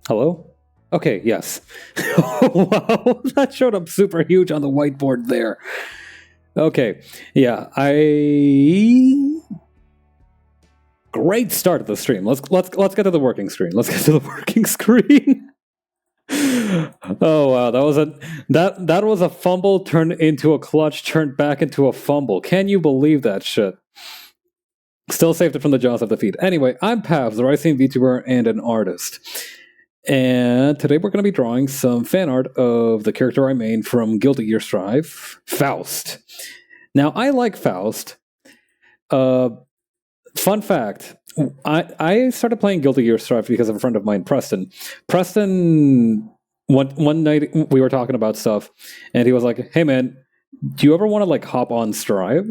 Hello? Okay, yes. Wow, that showed up super huge on the whiteboard there. Okay, yeah, great start of the stream. Let's get to the working screen. Let's get to the working screen. Oh wow, that was a fumble turned into a clutch turned back into a fumble. Can you believe that shit? Still saved it from the jaws of defeat. Anyway, I'm Pav, the rising VTuber and an artist. And today we're going to be drawing some fan art of the character I made from Guilty Gear Strive, Faust. Now, I like Faust. Fun fact, I started playing Guilty Gear Strive because of a friend of mine, Preston. Preston, one night we were talking about stuff, and he was like, hey man, do you ever want to like hop on Strive?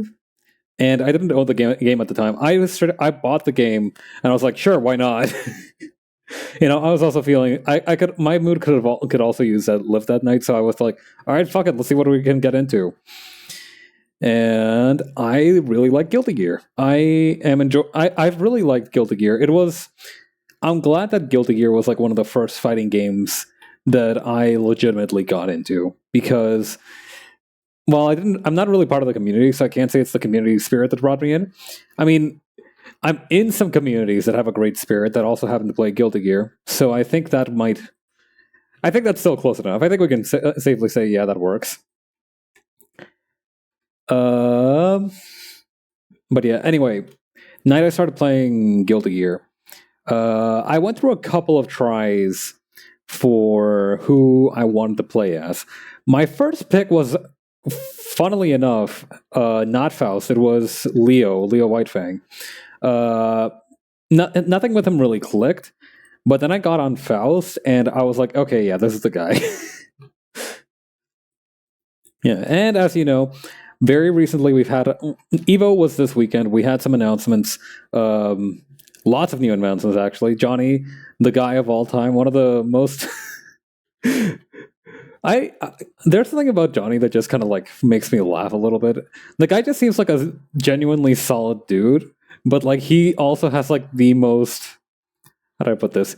And I didn't own the game at the time. I bought the game, and I was like, sure, why not? I was also feeling my mood could also use that lift that night, so I was like, all right, fuck it, let's see what we can get into. And I really like Guilty Gear. I've really liked Guilty Gear. I'm glad that Guilty Gear was like one of the first fighting games that I legitimately got into, because I'm not really part of the community, so I can't say it's the community spirit that brought me in. I mean, I'm in some communities that have a great spirit that also happen to play Guilty Gear, so I think that's still close enough. I think we can safely say, yeah, that works. But yeah, anyway, night I started playing Guilty Gear. I went through a couple of tries for who I wanted to play as. My first pick was, funnily enough, not Faust. It was Leo Whitefang. Nothing with him really clicked, but then I got on Faust, and I was like, okay, yeah, this is the guy. Yeah, and as you know, very recently we've had Evo was this weekend. We had some announcements, lots of new announcements actually. Johnny, the guy of all time, one of the most. There's something about Johnny that just kind of like makes me laugh a little bit. The guy just seems like a genuinely solid dude, but like he also has like the most. How do I put this?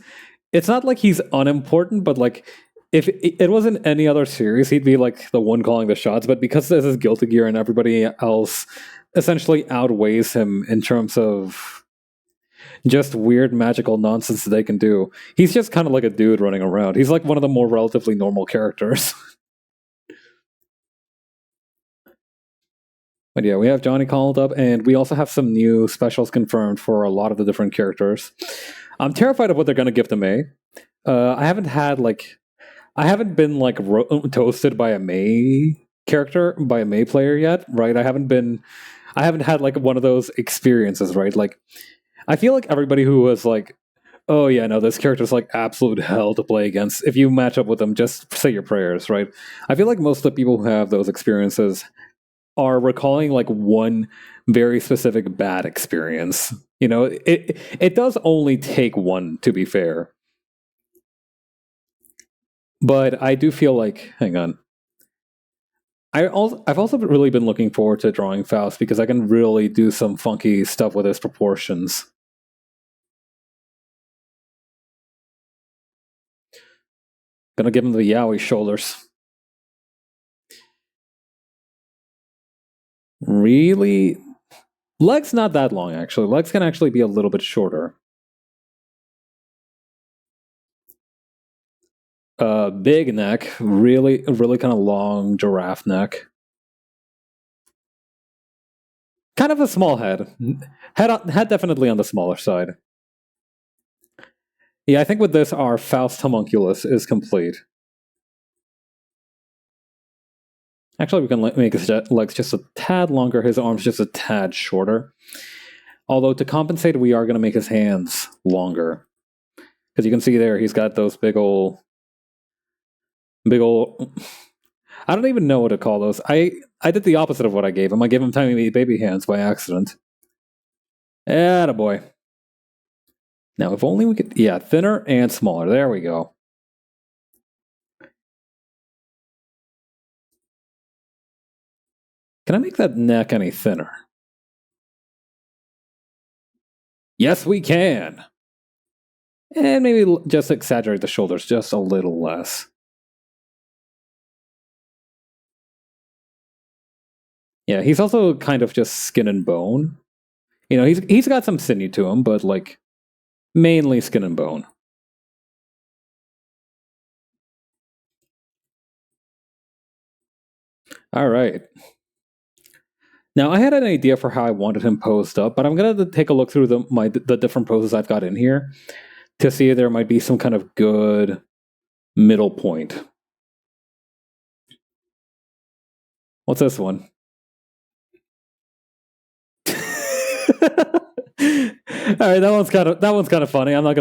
It's not like he's unimportant, but like if it wasn't any other series, he'd be like the one calling the shots. But because this is Guilty Gear and everybody else essentially outweighs him in terms of just weird magical nonsense that they can do, he's just kind of like a dude running around. He's like one of the more relatively normal characters. But yeah, we have Johnny called up, and we also have some new specials confirmed for a lot of the different characters. I'm terrified of what they're going to give to May. I haven't been like toasted by a May character, by a May player yet, right? I haven't had like one of those experiences, right? Like, I feel like everybody who was like, oh yeah, no, this character's like absolute hell to play against. If you match up with them, just say your prayers, right? I feel like most of the people who have those experiences are recalling like one very specific bad experience. It does only take one, to be fair. But I do feel like, hang on. I've also really been looking forward to drawing Faust because I can really do some funky stuff with his proportions. Gonna give him the yaoi shoulders. Really? Legs not that long, actually. Legs can actually be a little bit shorter. Big neck, really kind of long giraffe neck. Kind of a small head. Head definitely on the smaller side. Yeah, I think with this, our Faust homunculus is complete. Actually, we can make his legs just a tad longer, his arms just a tad shorter. Although, to compensate, we are going to make his hands longer. Because you can see there, he's got those big ol'... I don't even know what to call those. I did the opposite of what I gave him. I gave him tiny baby hands by accident. Attaboy. Now, if only we could... Yeah, thinner and smaller. There we go. Can I make that neck any thinner? Yes, we can! And maybe just exaggerate the shoulders just a little less. Yeah, he's also kind of just skin and bone. You know, he's got some sinew to him, but like mainly skin and bone. All right. Now I had an idea for how I wanted him posed up, but I'm gonna take a look through the different poses I've got in here to see if there might be some kind of good middle point. What's this one? All right, that one's kind of funny. I'm not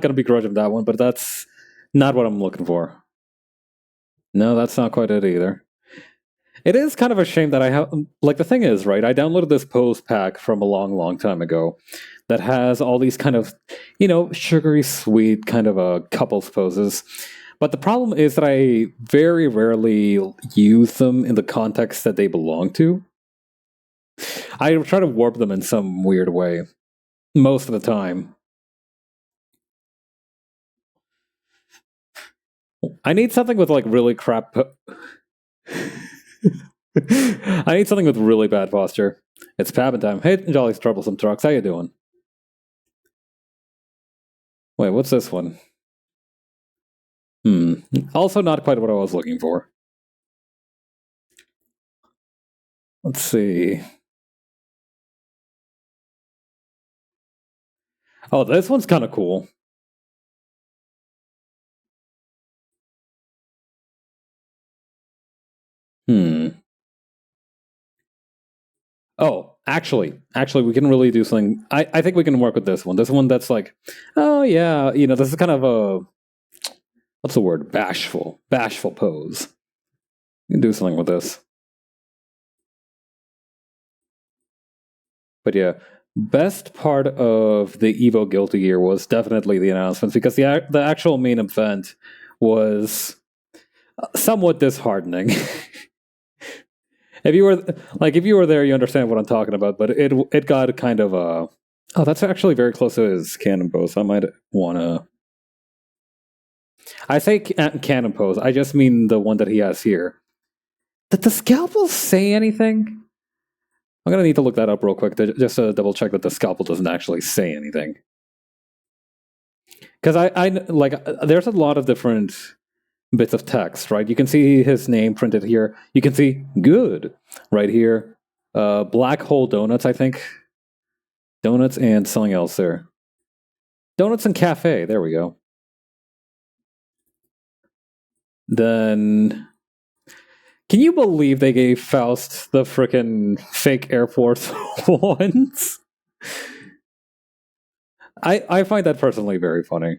gonna begrudge him that one, but that's not what I'm looking for. No, that's not quite it either. It is kind of a shame that I have, like, the thing is, right? I downloaded this pose pack from a long, long time ago that has all these kind of, sugary sweet kind of couples poses. But the problem is that I very rarely use them in the context that they belong to. I try to warp them in some weird way most of the time. I need something with like really crap. I need something with really bad posture. It's Pabbin time. Hey, Jolly's Troublesome Trucks. How you doing? Wait, what's this one? Also not quite what I was looking for. Let's see. Oh, this one's kind of cool. Oh, actually, we can really do something. I think we can work with this one. This one that's like, oh yeah, this is kind of a, what's the word? Bashful pose. You can do something with this. But yeah, best part of the Evo Guilty Gear was definitely the announcements because the actual main event was somewhat disheartening. If you were there, you understand what I'm talking about. But it got kind of oh, that's actually very close to his cannon pose. I might want to. I say cannon pose. I just mean the one that he has here. Did the scalpel say anything? I'm gonna need to look that up real quick just to double check that the scalpel doesn't actually say anything. Because I like there's a lot of different bits of text, right? You can see his name printed here. You can see good right here. Black hole donuts, I think. Donuts and something else there. Donuts and cafe. There we go. Then, can you believe they gave Faust the frickin' fake Air Force ones? I find that personally very funny.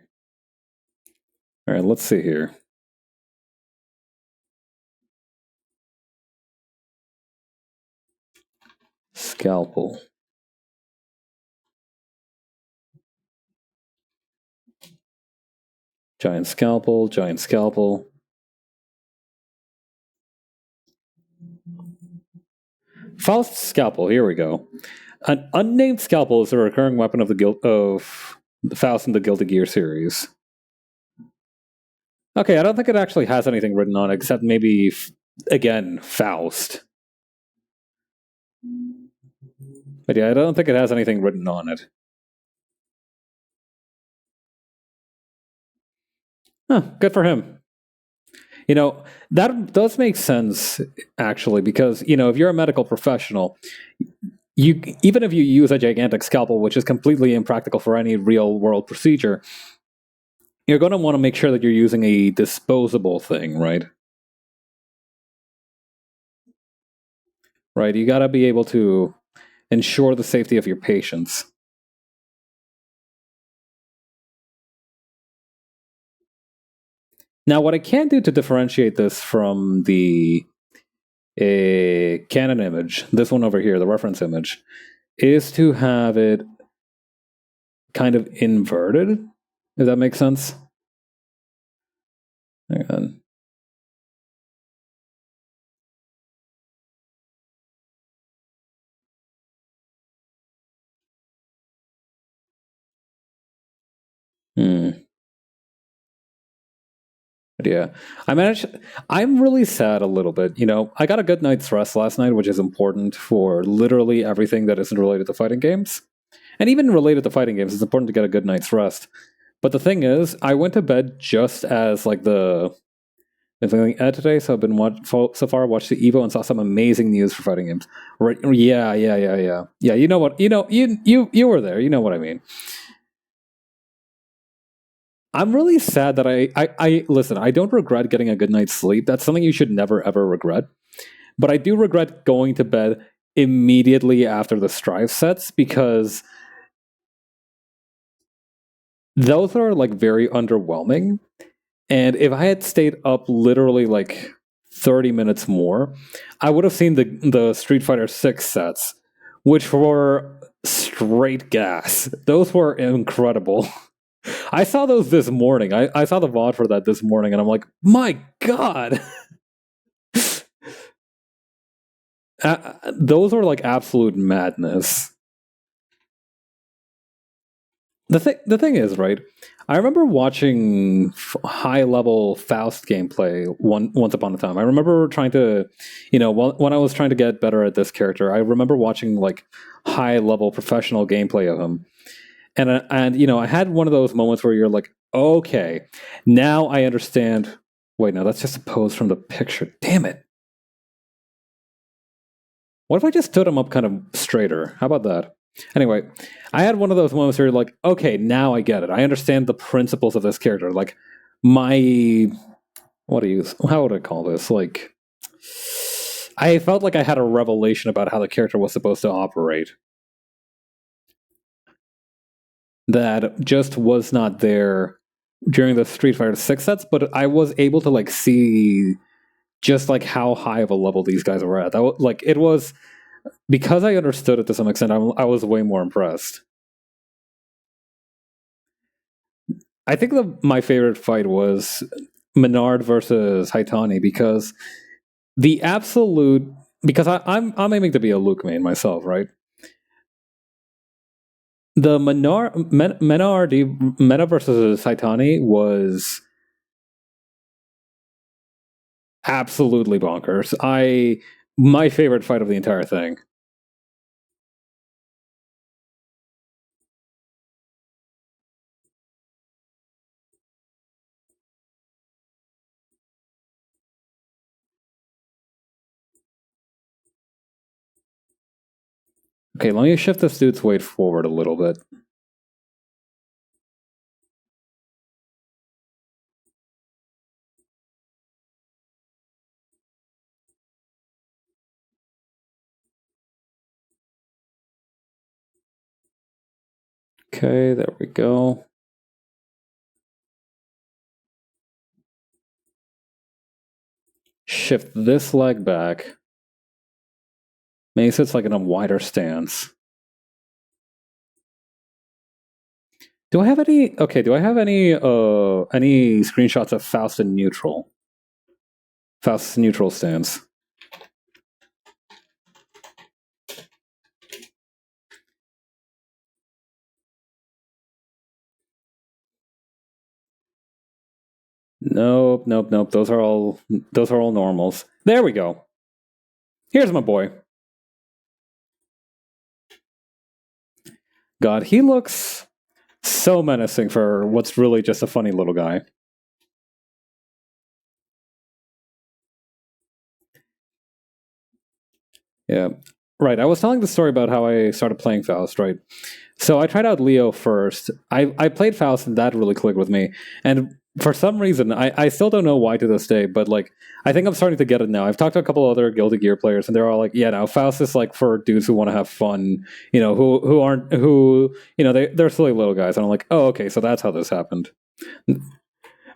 All right, let's see here. Scalpel. Giant scalpel, giant scalpel. Faust's scalpel, here we go. An unnamed scalpel is a recurring weapon of the Faust in the Guilty Gear series. Okay, I don't think it actually has anything written on it except maybe again Faust. But yeah, I don't think it has anything written on it. Huh, good for him. That does make sense actually, because if you're a medical professional, even if you use a gigantic scalpel, which is completely impractical for any real world procedure, you're going to want to make sure that you're using a disposable thing, right? Right. You got to be able to ensure the safety of your patients. Now, what I can do to differentiate this from the Canon image, this one over here, the reference image, is to have it kind of inverted, if that makes sense. Hang on. Hmm. Yeah, I managed. I'm really sad a little bit. I got a good night's rest last night, which is important for literally everything that isn't related to fighting games. And even related to fighting games, it's important to get a good night's rest. But the thing is, I went to bed just as like the feeling today. So I've been so far watched the Evo and saw some amazing news for fighting games. Right? Yeah, yeah, yeah, yeah, yeah. You know what? You were there. You know what I mean. I'm really sad that I listen. I don't regret getting a good night's sleep. That's something you should never ever regret. But I do regret going to bed immediately after the strive sets because those are like very underwhelming. And if I had stayed up literally like 30 minutes more, I would have seen the Street Fighter 6 sets, which were straight gas. Those were incredible. I saw those this morning. I saw the VOD for that this morning, and I'm like, my God. Those were like absolute madness. The thing is, right? I remember watching high level Faust gameplay once upon a time. I remember trying to, when I was trying to get better at this character, I remember watching like high level professional gameplay of him, and I had one of those moments where you're like, okay, now I understand. Wait, no, that's just a pose from the picture. Damn it! What if I just stood him up kind of straighter? How about that? Anyway, I had one of those moments where you're like, okay, now I get it. I understand the principles of this character. Like, my. How would I call this? Like, I felt like I had a revelation about how the character was supposed to operate that just was not there during the Street Fighter 6 sets, but I was able to, like, see just, like, how high of a level these guys were at. It was. Because I understood it to some extent, I was way more impressed. I think my favorite fight was Menard versus Haitani because the absolute because I'm aiming to be a Luke main myself, right? The Menard Meta versus Haitani was absolutely bonkers. My favorite fight of the entire thing. Okay, let me shift this dude's weight forward a little bit. Okay, there we go. Shift this leg back. Maybe sits like in a wider stance. Do I have any? Okay, do I have any screenshots of Faust in neutral? Faust's neutral stance. Nope, nope, nope. Those are all normals. There we go. Here's my boy. God, he looks so menacing for what's really just a funny little guy. Yeah. Right. I was telling the story about how I started playing Faust, right? So I tried out Leo first. I played Faust and that really clicked with me. And for some reason, I still don't know why to this day, but like I think I'm starting to get it now. I've talked to a couple other Guilty Gear players and they're all like, yeah, now Faust is like for dudes who want to have fun, who they're silly little guys. And I'm like, oh, okay, so that's how this happened.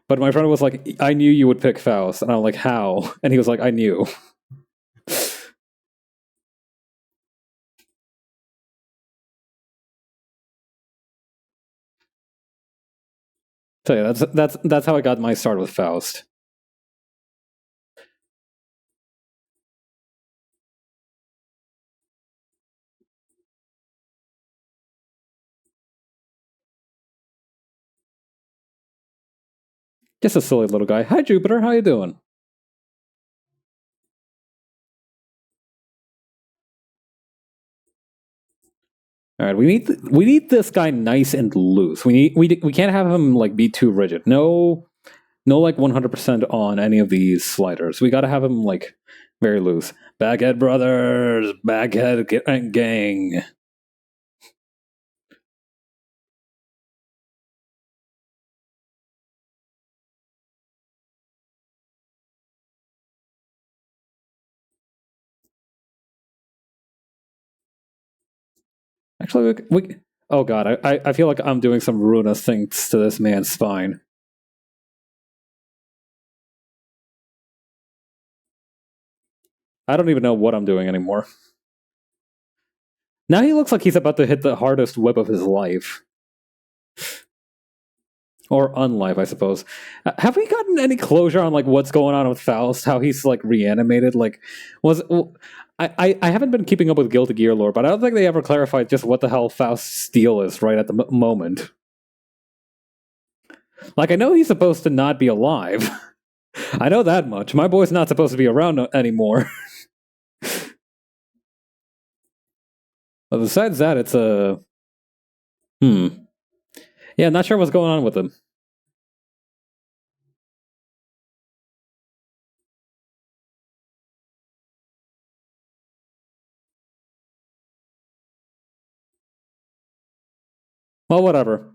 But my friend was like, I knew you would pick Faust. And I'm like, how? And he was like, I knew. So yeah, that's how I got my start with Faust. Just a silly little guy. Hi, Jupiter. How you doing? All right, we need this guy nice and loose. We can't have him like be too rigid. No like 100% on any of these sliders. We got to have him like very loose. Baghead brothers, baghead gang. Actually, we oh god, I feel like I'm doing some ruinous things to this man's spine. I don't even know what I'm doing anymore. Now he looks like he's about to hit the hardest whip of his life. Or unlife, I suppose. Have we gotten any closure on like what's going on with Faust? How he's like reanimated? Like, was I haven't been keeping up with Guilty Gear lore, but I don't think they ever clarified just what the hell Faust's deal is right at the moment. Like, I know he's supposed to not be alive. I know that much. My boy's not supposed to be around anymore. But besides that, it's a yeah, not sure what's going on with him. Well, whatever.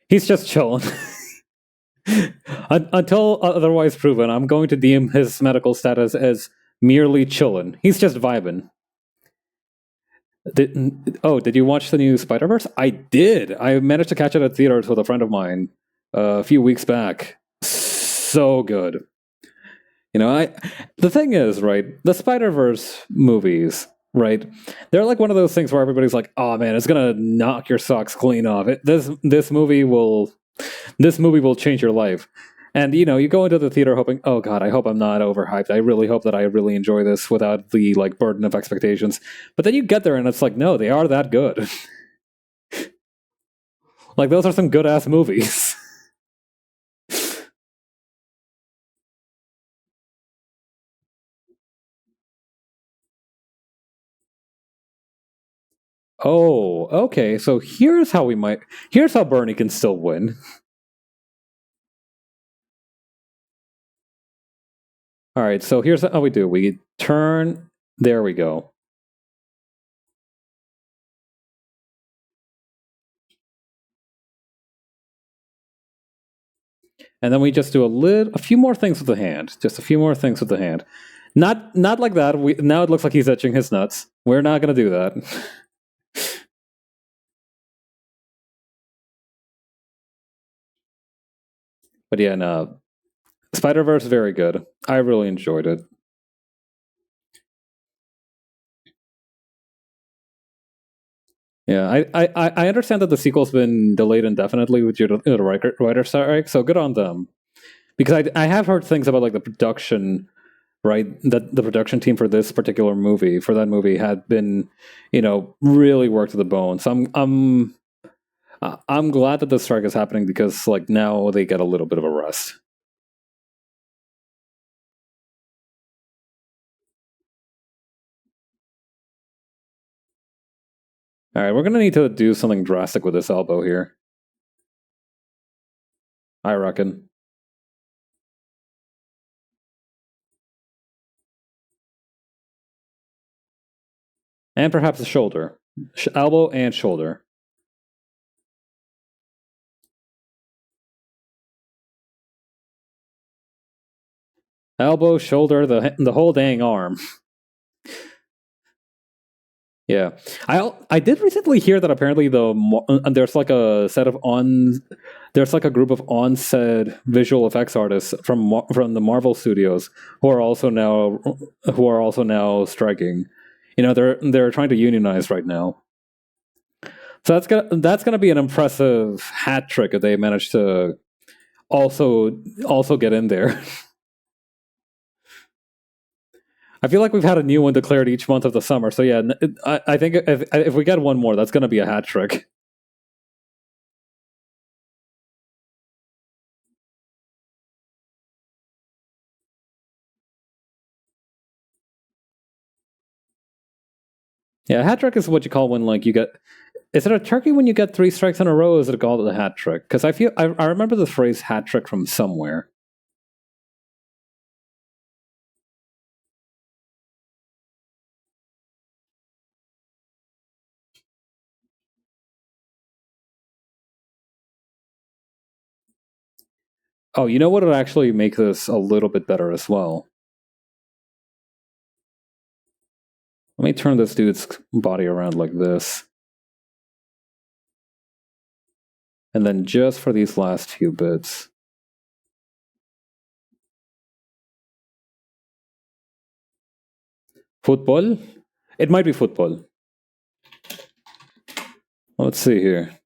He's just chilling. Until otherwise proven, I'm going to deem his medical status as merely chillin'. He's just vibing. Did you watch the new Spider-Verse? I did. I managed to catch it at theaters with a friend of mine a few weeks back. So good. You know, the thing is, right, the Spider-Verse movies, right, they're like one of those things where everybody's like, oh man, it's gonna knock your socks clean off. This movie will change your life. And you know, you go into the theater hoping, oh god, I hope I'm not overhyped. I really hope that I really enjoy this without the like burden of expectations. But then you get there and it's like, no, they are that good. Like those are some good ass movies. Oh, okay. So here's how Bernie can still win. All right, so here's how we do. We turn, there we go. And then we just do a few more things with the hand. Just a few more things with the hand. Not like that. Now it looks like he's etching his nuts. We're not going to do that. But yeah, no. Spider-Verse, very good. I really enjoyed it. Yeah, I understand that the sequel's been delayed indefinitely due to the writer strike, so good on them. Because I have heard things about like the production, right? That the production team for this particular movie, for that movie, had been, you know, really worked to the bone. So I'm glad that the strike is happening because like now they get a little bit of a rest. All right, we're gonna need to do something drastic with this elbow here. I reckon. And perhaps the shoulder. Elbow and shoulder. Elbow, shoulder, the whole dang arm. Yeah, I did recently hear that apparently there's like a set of there's like a group of on-set visual effects artists from the Marvel Studios who are also now striking. You know, they're trying to unionize right now. So that's gonna be an impressive hat trick if they manage to also get in there. I feel like we've had a new one declared each month of the summer. So yeah, I think if we get one more, that's going to be a hat trick. Yeah, a hat trick is what you call when like you get. Is it a turkey when you get 3 strikes in a row? Or is it called a hat trick? Because I remember the phrase hat trick from somewhere. Oh, you know what would actually make this a little bit better as well? Let me turn this dude's body around like this. And then just for these last few bits. Football? It might be football. Let's see here.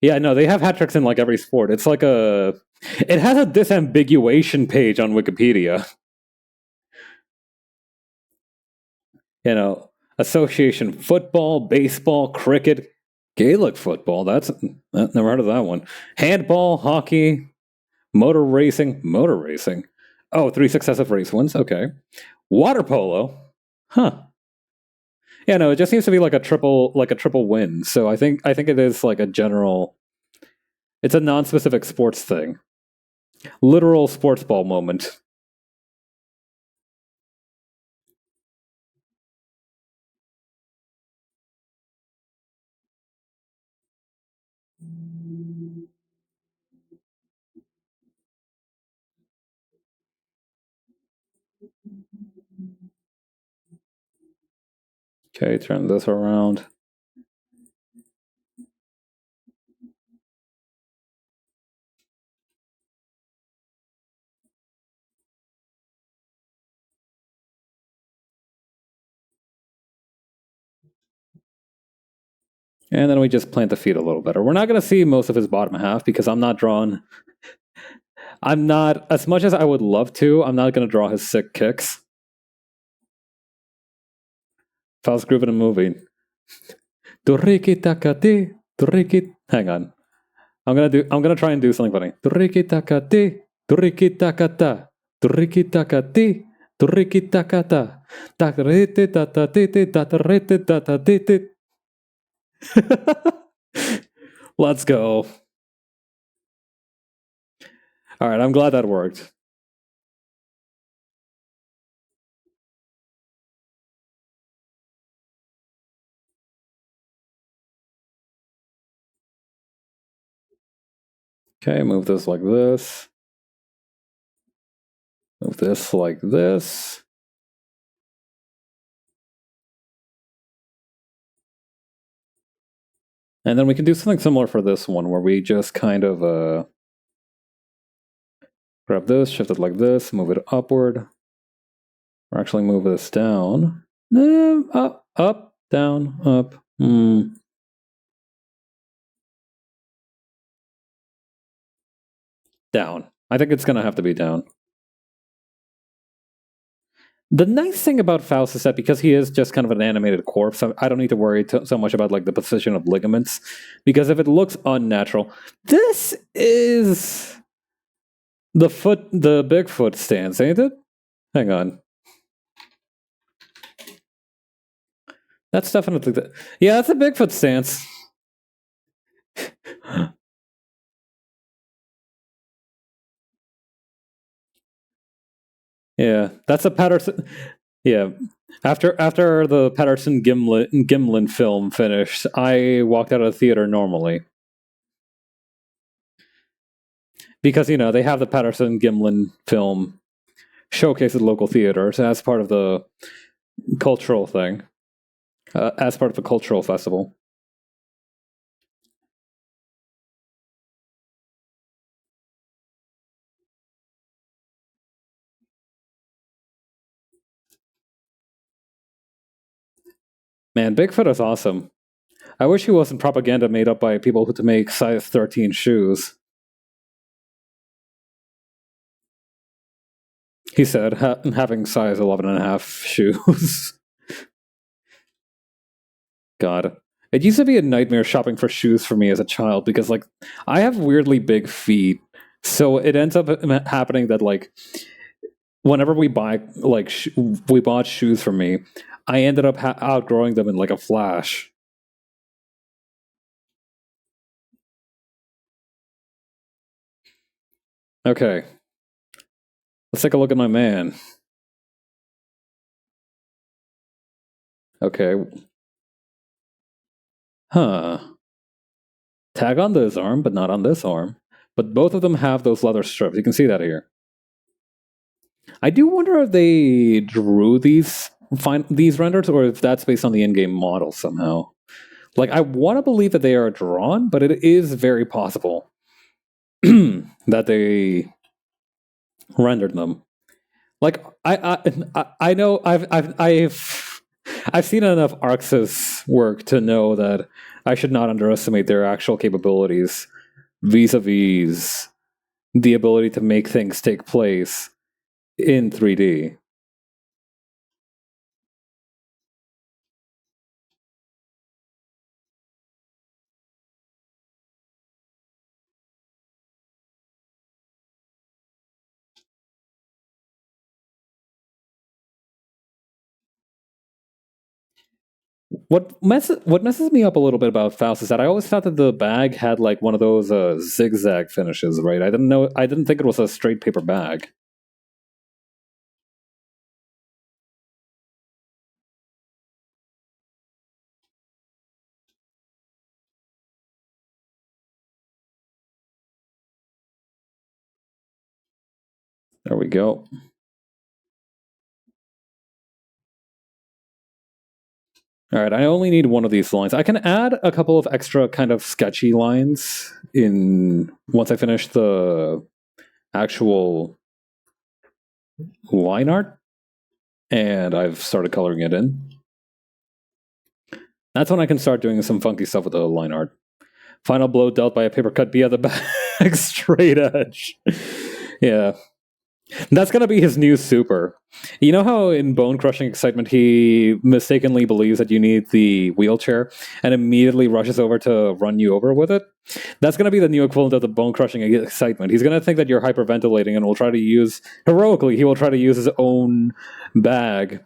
Yeah, no, they have hat tricks in like every sport. It's like a. It has a disambiguation page on Wikipedia. You know, association football, baseball, cricket, Gaelic football. That's never heard of that one. Handball, hockey, motor racing. Oh, 3 successive race wins. Okay. Water polo. Huh. Yeah, no, it just seems to be like a triple win. So I think it is like a general. It's a non-specific sports thing. Literal sports ball moment. Okay, turn this around. And then we just plant the feet a little better. We're not going to see most of his bottom half because I'm not, as much as I would love to, I'm not going to draw his sick kicks. Faust grooving and moving. Hang on. I'm gonna try and do something funny. Let's go. All right, I'm glad that worked. Okay, move this like this. Move this like this. And then we can do something similar for this one, where we just kind of grab this, shift it like this, move it upward. Or actually move this down. Up, down, up. Down. I think it's going to have to be down. The nice thing about Faust is that because he is just kind of an animated corpse, I don't need to worry so much about like the position of ligaments. Because if it looks unnatural, this is the Bigfoot stance, ain't it? Hang on. That's definitely yeah, that's a Bigfoot stance. Yeah, that's a Patterson. Yeah, after the Patterson Gimlin film finished, I walked out of the theater normally because they have the Patterson Gimlin film showcased at local theaters as part of the cultural thing, as part of a cultural festival. Man, Bigfoot is awesome. I wish he wasn't propaganda made up by people who to make size 13 shoes. He said, having size 11 and a half shoes. God. It used to be a nightmare shopping for shoes for me as a child because, like, I have weirdly big feet. So it ends up happening that, like, whenever we buy like we bought shoes for me, I ended up outgrowing them in like a flash. Okay, let's take a look at my man. Okay. Huh. Tag on this arm, but not on this arm. But both of them have those leather strips. You can see that here. I do wonder if they drew these renders or if that's based on the in-game model somehow. Like, I want to believe that they are drawn, but it is very possible that they rendered them. Like, I know I've seen enough Arxis work to know that I should not underestimate their actual capabilities vis-a-vis the ability to make things take place in 3D. What messes me up a little bit about Faust is that I always thought that the bag had like one of those zigzag finishes, right? I didn't think it was a straight paper bag. There we go. All right, I only need one of these lines. I can add a couple of extra kind of sketchy lines in once I finish the actual line art, and I've started coloring it in. That's when I can start doing some funky stuff with the line art. Final blow dealt by a paper cut via the back straight edge. Yeah. That's gonna be his new super. You know how in Bone Crushing Excitement he mistakenly believes that you need the wheelchair and immediately rushes over to run you over with it? That's gonna be the new equivalent of the Bone Crushing Excitement. He's gonna think that you're hyperventilating and will try to use heroically. He will try to use his own bag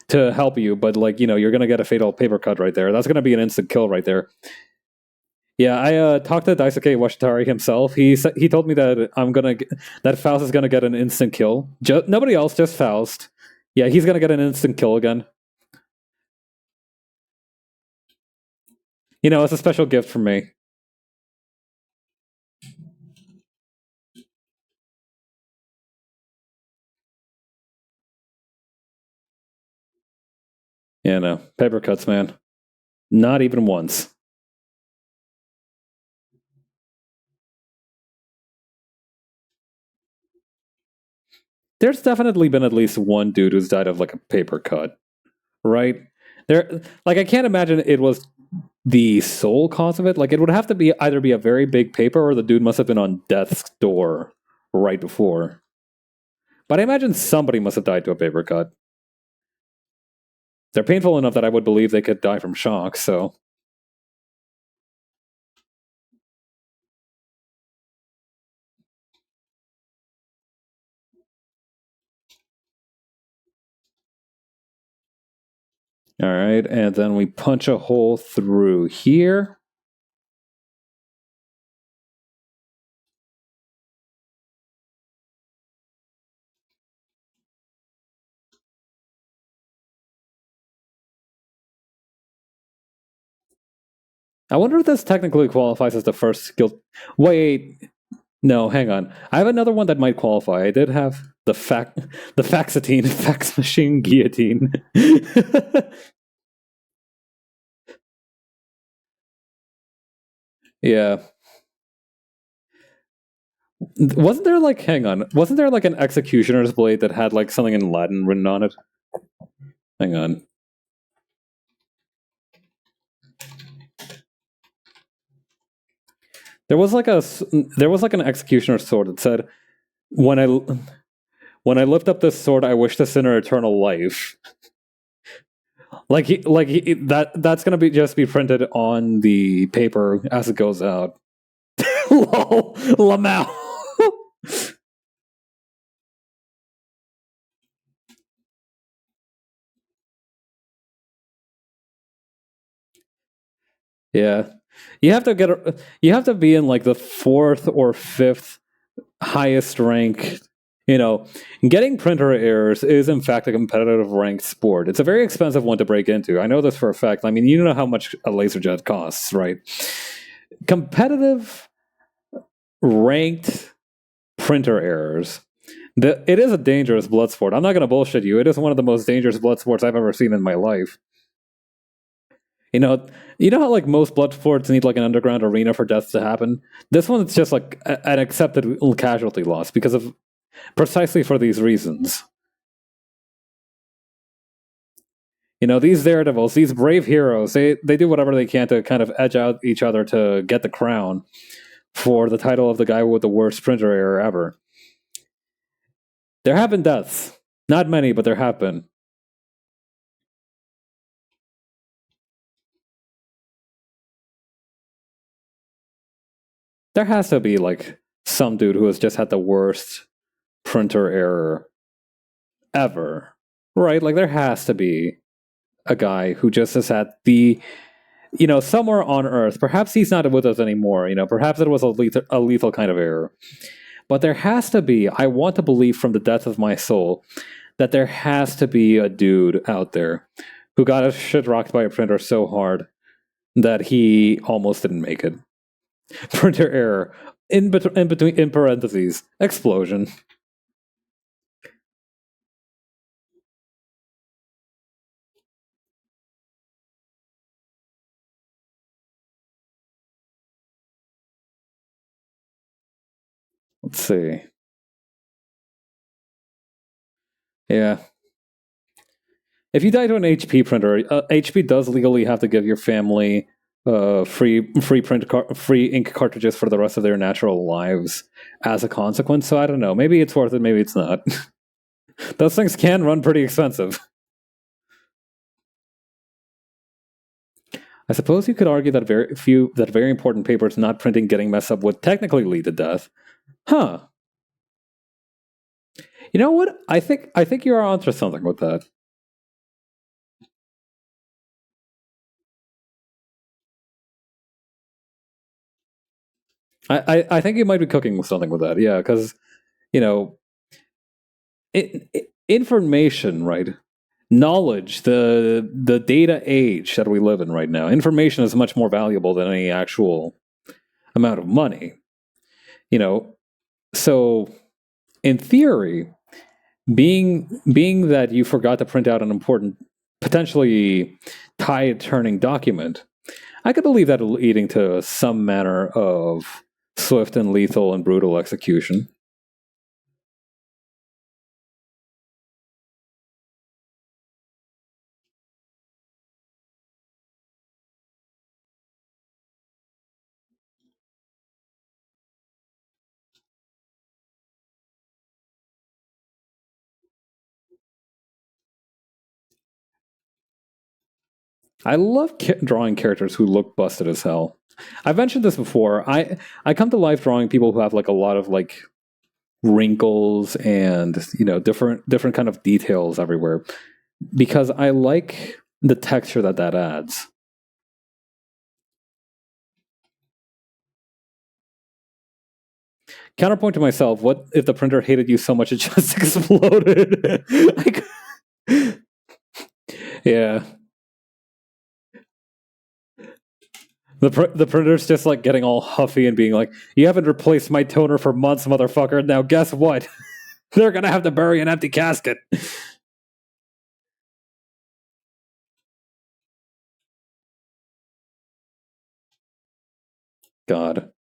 to help you, but like you're gonna get a fatal paper cut right there. That's gonna be an instant kill right there. Yeah, I talked to Daisuke Washitari himself. He told me that that Faust is gonna get an instant kill. Nobody else, just Faust. Yeah, he's gonna get an instant kill again. It's a special gift from me. Yeah, no paper cuts, man. Not even once. There's definitely been at least one dude who's died of like a paper cut, right? I can't imagine it was the sole cause of it. Like, it would have to be either be a very big paper or the dude must have been on death's door right before. But I imagine somebody must have died to a paper cut. They're painful enough that I would believe they could die from shock, so. All right, and then we punch a hole through here. I wonder if this technically qualifies as the first skill. Wait, no, hang on. I have another one that might qualify. I did have the faxatine fax machine guillotine. Yeah. Wasn't there like, hang on, wasn't there like an executioner's blade that had like something in Latin written on it? Hang on. There was like an executioner's sword that said, when I lift up this sword, I wish the sinner eternal life. That's gonna be printed on the paper as it goes out. Lol, Lamau. Yeah, you have to be in like the fourth or fifth highest rank. You know, getting printer errors is in fact a competitive ranked sport. It's a very expensive one to break into. I know this for a fact. I mean, you know how much a laser jet costs, right? Competitive ranked printer errors. It is a dangerous blood sport. I'm not going to bullshit you. It is one of the most dangerous blood sports I've ever seen in my life. You know, you know how like most blood sports need like an underground arena for deaths to happen. This one's just like an accepted casualty loss because of precisely for these reasons. You know, these daredevils, these brave heroes, they do whatever they can to kind of edge out each other to get the crown for the title of the guy with the worst printer error ever. There have been deaths. Not many, but there have been. There has to be like some dude who has just had the worst printer error ever. Right? Like there has to be a guy who just has had the, you know, somewhere on Earth. Perhaps he's not with us anymore. You know, perhaps it was a lethal kind of error. But there has to be, I want to believe from the depth of my soul, that there has to be a dude out there who got his shit rocked by a printer so hard that he almost didn't make it. Printer error. In parentheses, explosion. Let's see. Yeah. If you die to an HP printer, HP does legally have to give your family free ink cartridges for the rest of their natural lives as a consequence. So I don't know. Maybe it's worth it. Maybe it's not. Those things can run pretty expensive. I suppose you could argue that very important papers not printing getting messed up would technically lead to death. Huh. You know what? I think you're onto something with that. I think you might be cooking with something with that. Yeah, because you know, information, right? Knowledge, the data age that we live in right now. Information is much more valuable than any actual amount of money. You know, so in theory, being that you forgot to print out an important, potentially tide-turning document, I could believe that leading to some manner of swift and lethal and brutal execution. I love drawing characters who look busted as hell. I've mentioned this before. I come to life drawing people who have like a lot of like wrinkles and different kind of details everywhere because I like the texture that adds. Counterpoint to myself: what if the printer hated you so much it just exploded? Like, yeah, the printer's just like getting all huffy and being like, "You haven't replaced my toner for months, motherfucker. Now guess what? They're gonna have to bury an empty casket." God.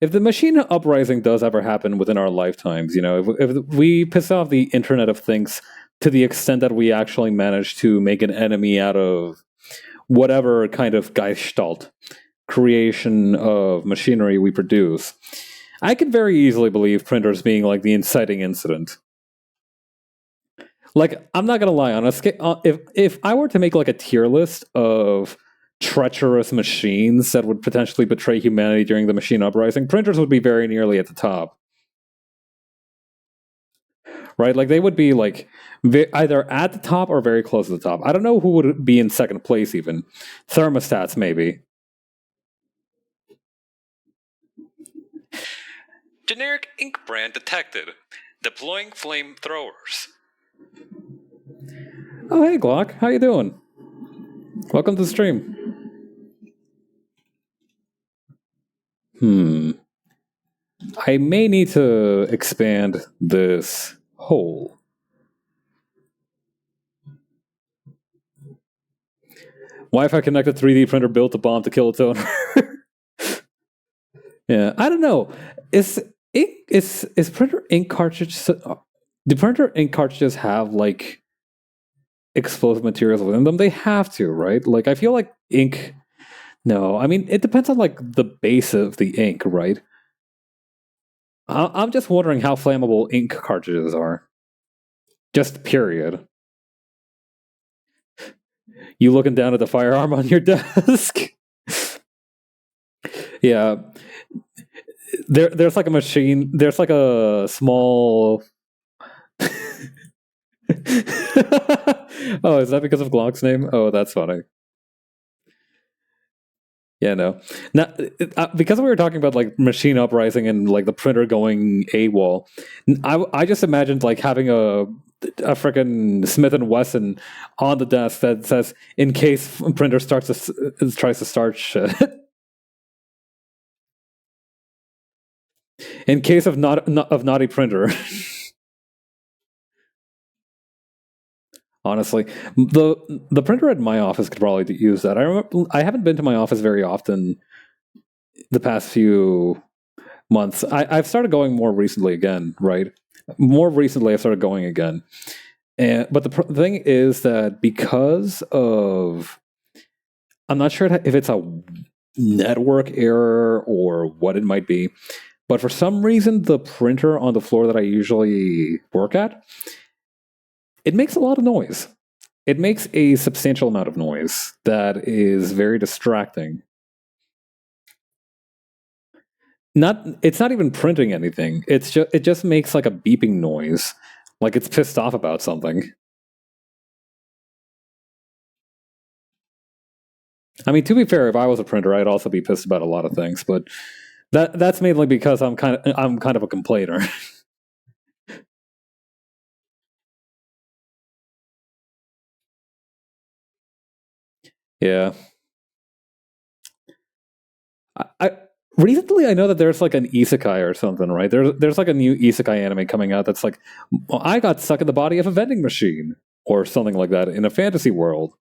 If the machine uprising does ever happen within our lifetimes, if we piss off the Internet of Things to the extent that we actually manage to make an enemy out of whatever kind of Gestalt creation of machinery we produce, I could very easily believe printers being like the inciting incident. Like, I'm not gonna lie, on a scale, if I were to make like a tier list of treacherous machines that would potentially betray humanity during the machine uprising, printers would be very nearly at the top. right? Like they would be like either at the top or very close to the top. I don't know who would be in second place even. Thermostats, maybe. Generic ink brand detected. Deploying flamethrowers. Oh, hey, Glock. How you doing? Welcome to the stream. I may need to expand this hole. Wi-Fi connected 3D printer built a bomb to kill its owner. Yeah, I don't know. Is printer ink cartridge? Do printer ink cartridges have like explosive materials within them? They have to, right? Like I feel like ink. No, I mean it depends on like the base of the ink, right? I'm just wondering how flammable ink cartridges are. Just period. You looking down at the firearm on your desk? Yeah. There's like a machine. There's like a small. Oh, is that because of Glock's name? Oh, that's funny. Yeah, no. Now, because we were talking about like machine uprising and like the printer going AWOL, I just imagined like having a freaking Smith and Wesson on the desk that says, "In case printer tries to start shit." In case of naughty printer. Honestly, the printer at my office could probably use that. I haven't been to my office very often the past few months. I've started going more recently again, right? More recently, I've started going again. But the thing is that because of, I'm not sure if it's a network error or what it might be, but for some reason, the printer on the floor that I usually work at, it makes a lot of noise. It makes a substantial amount of noise that is very distracting. It's not even printing anything. It just makes like a beeping noise, like it's pissed off about something. I mean, to be fair, if I was a printer, I'd also be pissed about a lot of things, but that's mainly because I'm kind of a complainer. Yeah. I recently I know that there's like an isekai or something, right? There's like a new isekai anime coming out that's like, well, I got stuck in the body of a vending machine or something like that in a fantasy world.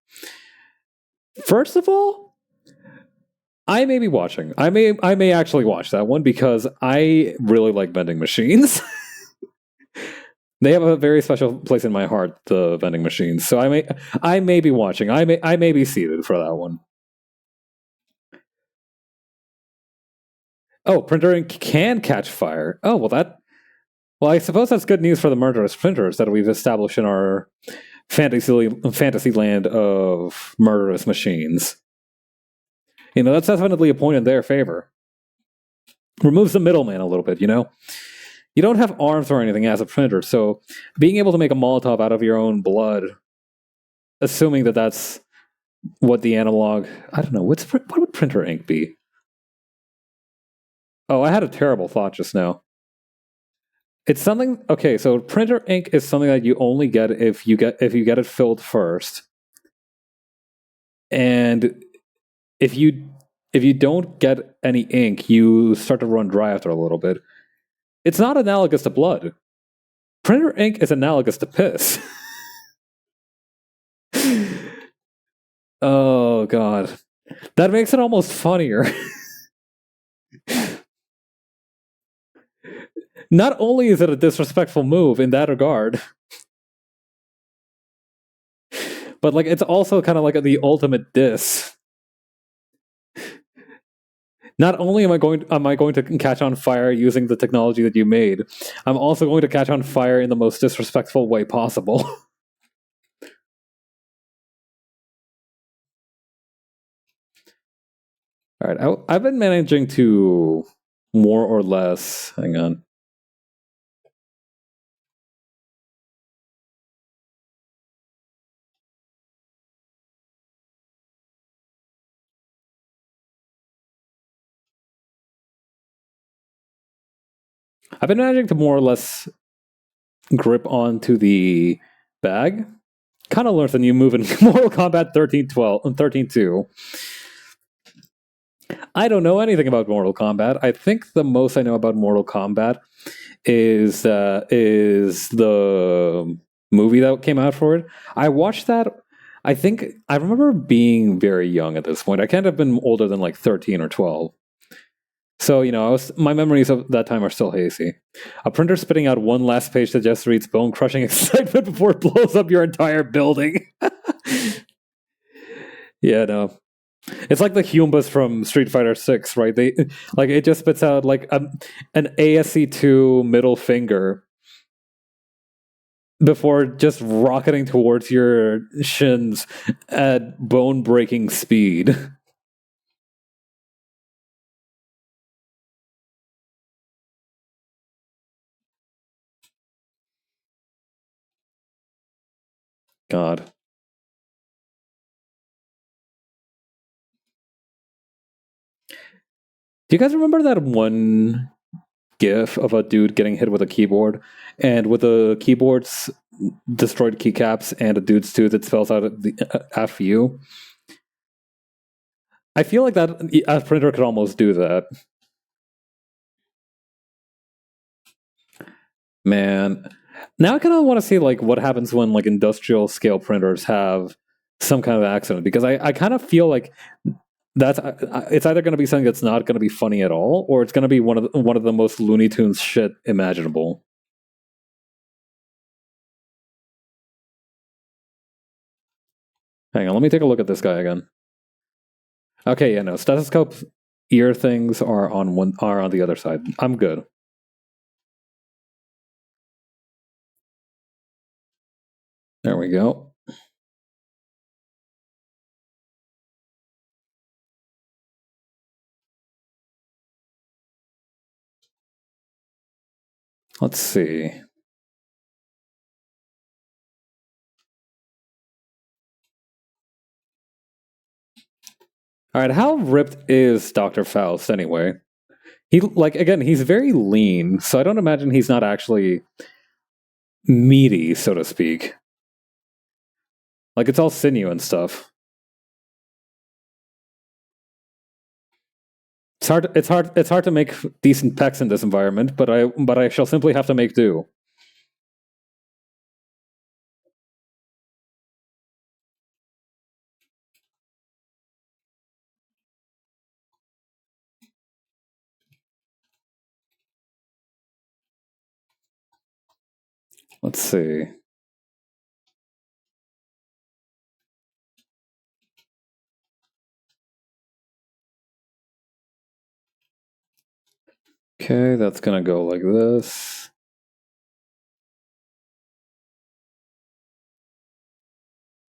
First of all, I may be watching. I may actually watch that one because I really like vending machines. They have a very special place in my heart, the vending machines. So I may be watching. I may be seated for that one. Oh, printer ink can catch fire. Oh, well, I suppose that's good news for the murderous printers that we've established in our fantasy land of murderous machines. You know, that's definitely a point in their favor. Removes the middleman a little bit, you know? You don't have arms or anything as a printer, so being able to make a Molotov out of your own blood, assuming that that's what the analog... I don't know, what would printer ink be? Oh, I had a terrible thought just now. It's something. Okay, so printer ink is something that you only get if you get it filled first, and if you don't get any ink, you start to run dry after a little bit. It's not analogous to blood. Printer ink is analogous to piss. Oh god, that makes it almost funnier. Not only is it a disrespectful move in that regard, but like it's also kind of like the ultimate diss. Not only am I going to catch on fire using the technology that you made, I'm also going to catch on fire in the most disrespectful way possible. All right, I've been managing to more or less. Hang on. I've been managing to more or less grip onto the bag. Kind of learned a new move in Mortal Kombat 13-12 and 13-2. I don't know anything about Mortal Kombat. I think the most I know about Mortal Kombat is the movie that came out for it. I watched that. I think I remember being very young at this point. I can't have been older than like 13 or 12. So, my memories of that time are still hazy. A printer spitting out one last page that just reads bone crushing excitement before it blows up your entire building. Yeah, no. It's like the Humbas from Street Fighter 6, right? They like it just spits out like an ASC2 middle finger before just rocketing towards your shins at bone-breaking speed. God. Do you guys remember that one GIF of a dude getting hit with a keyboard, and with the keyboard's destroyed keycaps and a dude's tooth, it spells out the FU? I feel like that a printer could almost do that. Man, now I kind of want to see like what happens when like industrial scale printers have some kind of accident, because I kind of feel like that's it's either going to be something that's not going to be funny at all, or it's going to be one of the most Looney Tunes shit imaginable. Hang on, let me take a look at this guy again. Okay, yeah, no, stethoscope ear things are on the other side. I'm good. There we go. Let's see. All right, how ripped is Dr. Faust anyway? He's very lean, so I don't imagine he's not actually meaty, so to speak. Like it's all sinew and stuff. It's hard to make decent pecs in this environment, but I shall simply have to make do. Let's see. Okay, that's gonna go like this.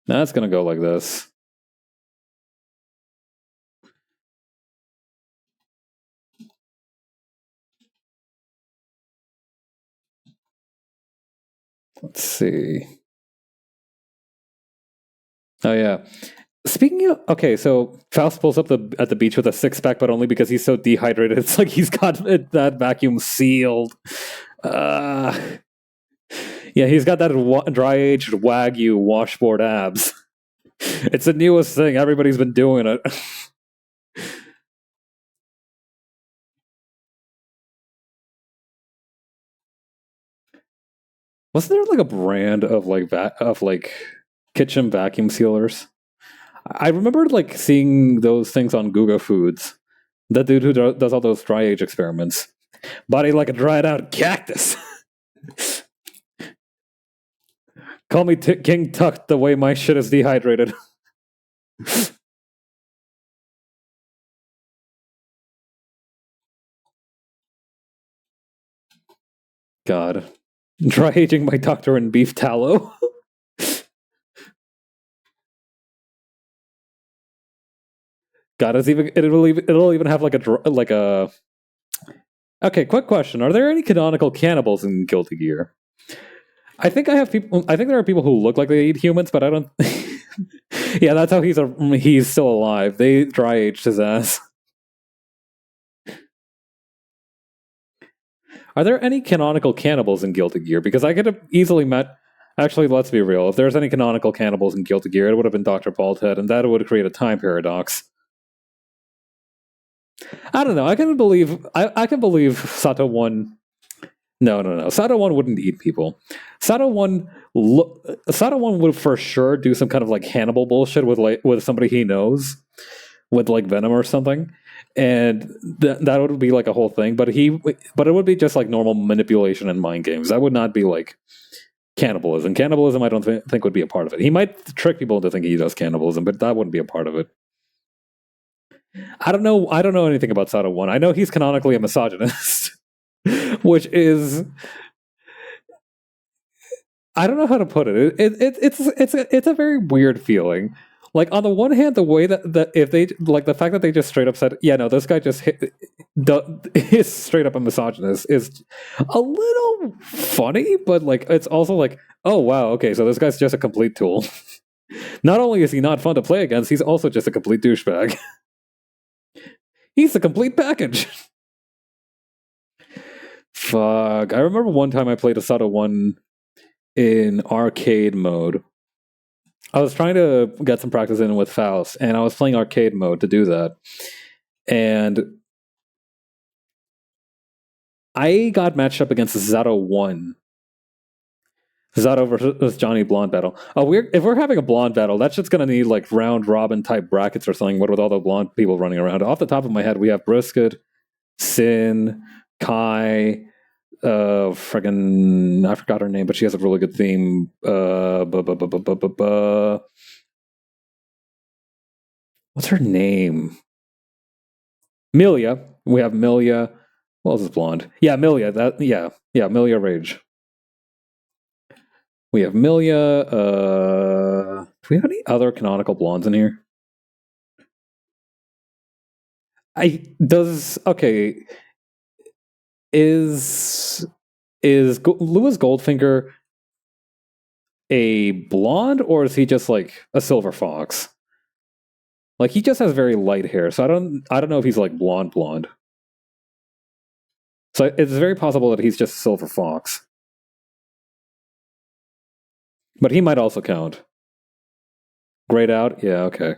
That's gonna go like this. Let's see. Oh yeah. Speaking of, okay, so Faust pulls up at the beach with a six pack, but only because he's so dehydrated. It's like he's got that vacuum sealed. Uh, yeah, he's got that dry aged Wagyu washboard abs. It's the newest thing. Everybody's been doing it. Wasn't there like a brand of like kitchen vacuum sealers? I remember like seeing those things on Google Foods. That dude who does all those dry age experiments. Body like a dried out cactus. Call me King Tut the way my shit is dehydrated. God. Dry aging my doctor in beef tallow. God, it'll even have like a. Okay, quick question: are there any canonical cannibals in Guilty Gear? I think there are people who look like they eat humans, but I don't. Yeah, that's how he's still alive. They dry aged his ass. Are there any canonical cannibals in Guilty Gear? Because I could have easily met. Actually, let's be real. If there's any canonical cannibals in Guilty Gear, it would have been Dr. Baldhead, and that would create a time paradox. I don't know. I can believe. I can believe Sato 1. No. Sato 1 wouldn't eat people. Sato 1. Sato 1 would for sure do some kind of like Hannibal bullshit with somebody he knows, with like Venom or something, and that would be like a whole thing. But it would be just like normal manipulation and mind games. That would not be like cannibalism. Cannibalism, I don't think would be a part of it. He might trick people into thinking he does cannibalism, but that wouldn't be a part of it. I don't know. I don't know anything about Sato 1. I know he's canonically a misogynist, which is. I don't know how to put it. It's a very weird feeling. Like on the one hand, the way that if they like the fact that they just straight up said, yeah, no, this guy just is straight up a misogynist is a little funny, but like it's also like, oh wow, okay, so this guy's just a complete tool. Not only is he not fun to play against, he's also just a complete douchebag. He's a complete package. Fuck. I remember one time I played a Sato 1 in arcade mode. I was trying to get some practice in with Faust, and I was playing arcade mode to do that. And I got matched up against Zato 1. Zato versus Johnny Blonde battle. Oh, if we're having a blonde battle, that's just going to need like round robin type brackets or something with all the blonde people running around. Off the top of my head, we have Brisket, Sin, Kai, friggin' I forgot her name, but she has a really good theme. What's her name? Milia. We have Milia. What else is blonde? Yeah, Milia. Milia Rage. We have Milia. Do we have any other canonical blondes in here? Okay. Is Louis Goldfinger a blonde, or is he just like a silver fox? Like he just has very light hair, so I don't know if he's like blonde. So it's very possible that he's just silver fox. But he might also count. Grayed out? Yeah, okay.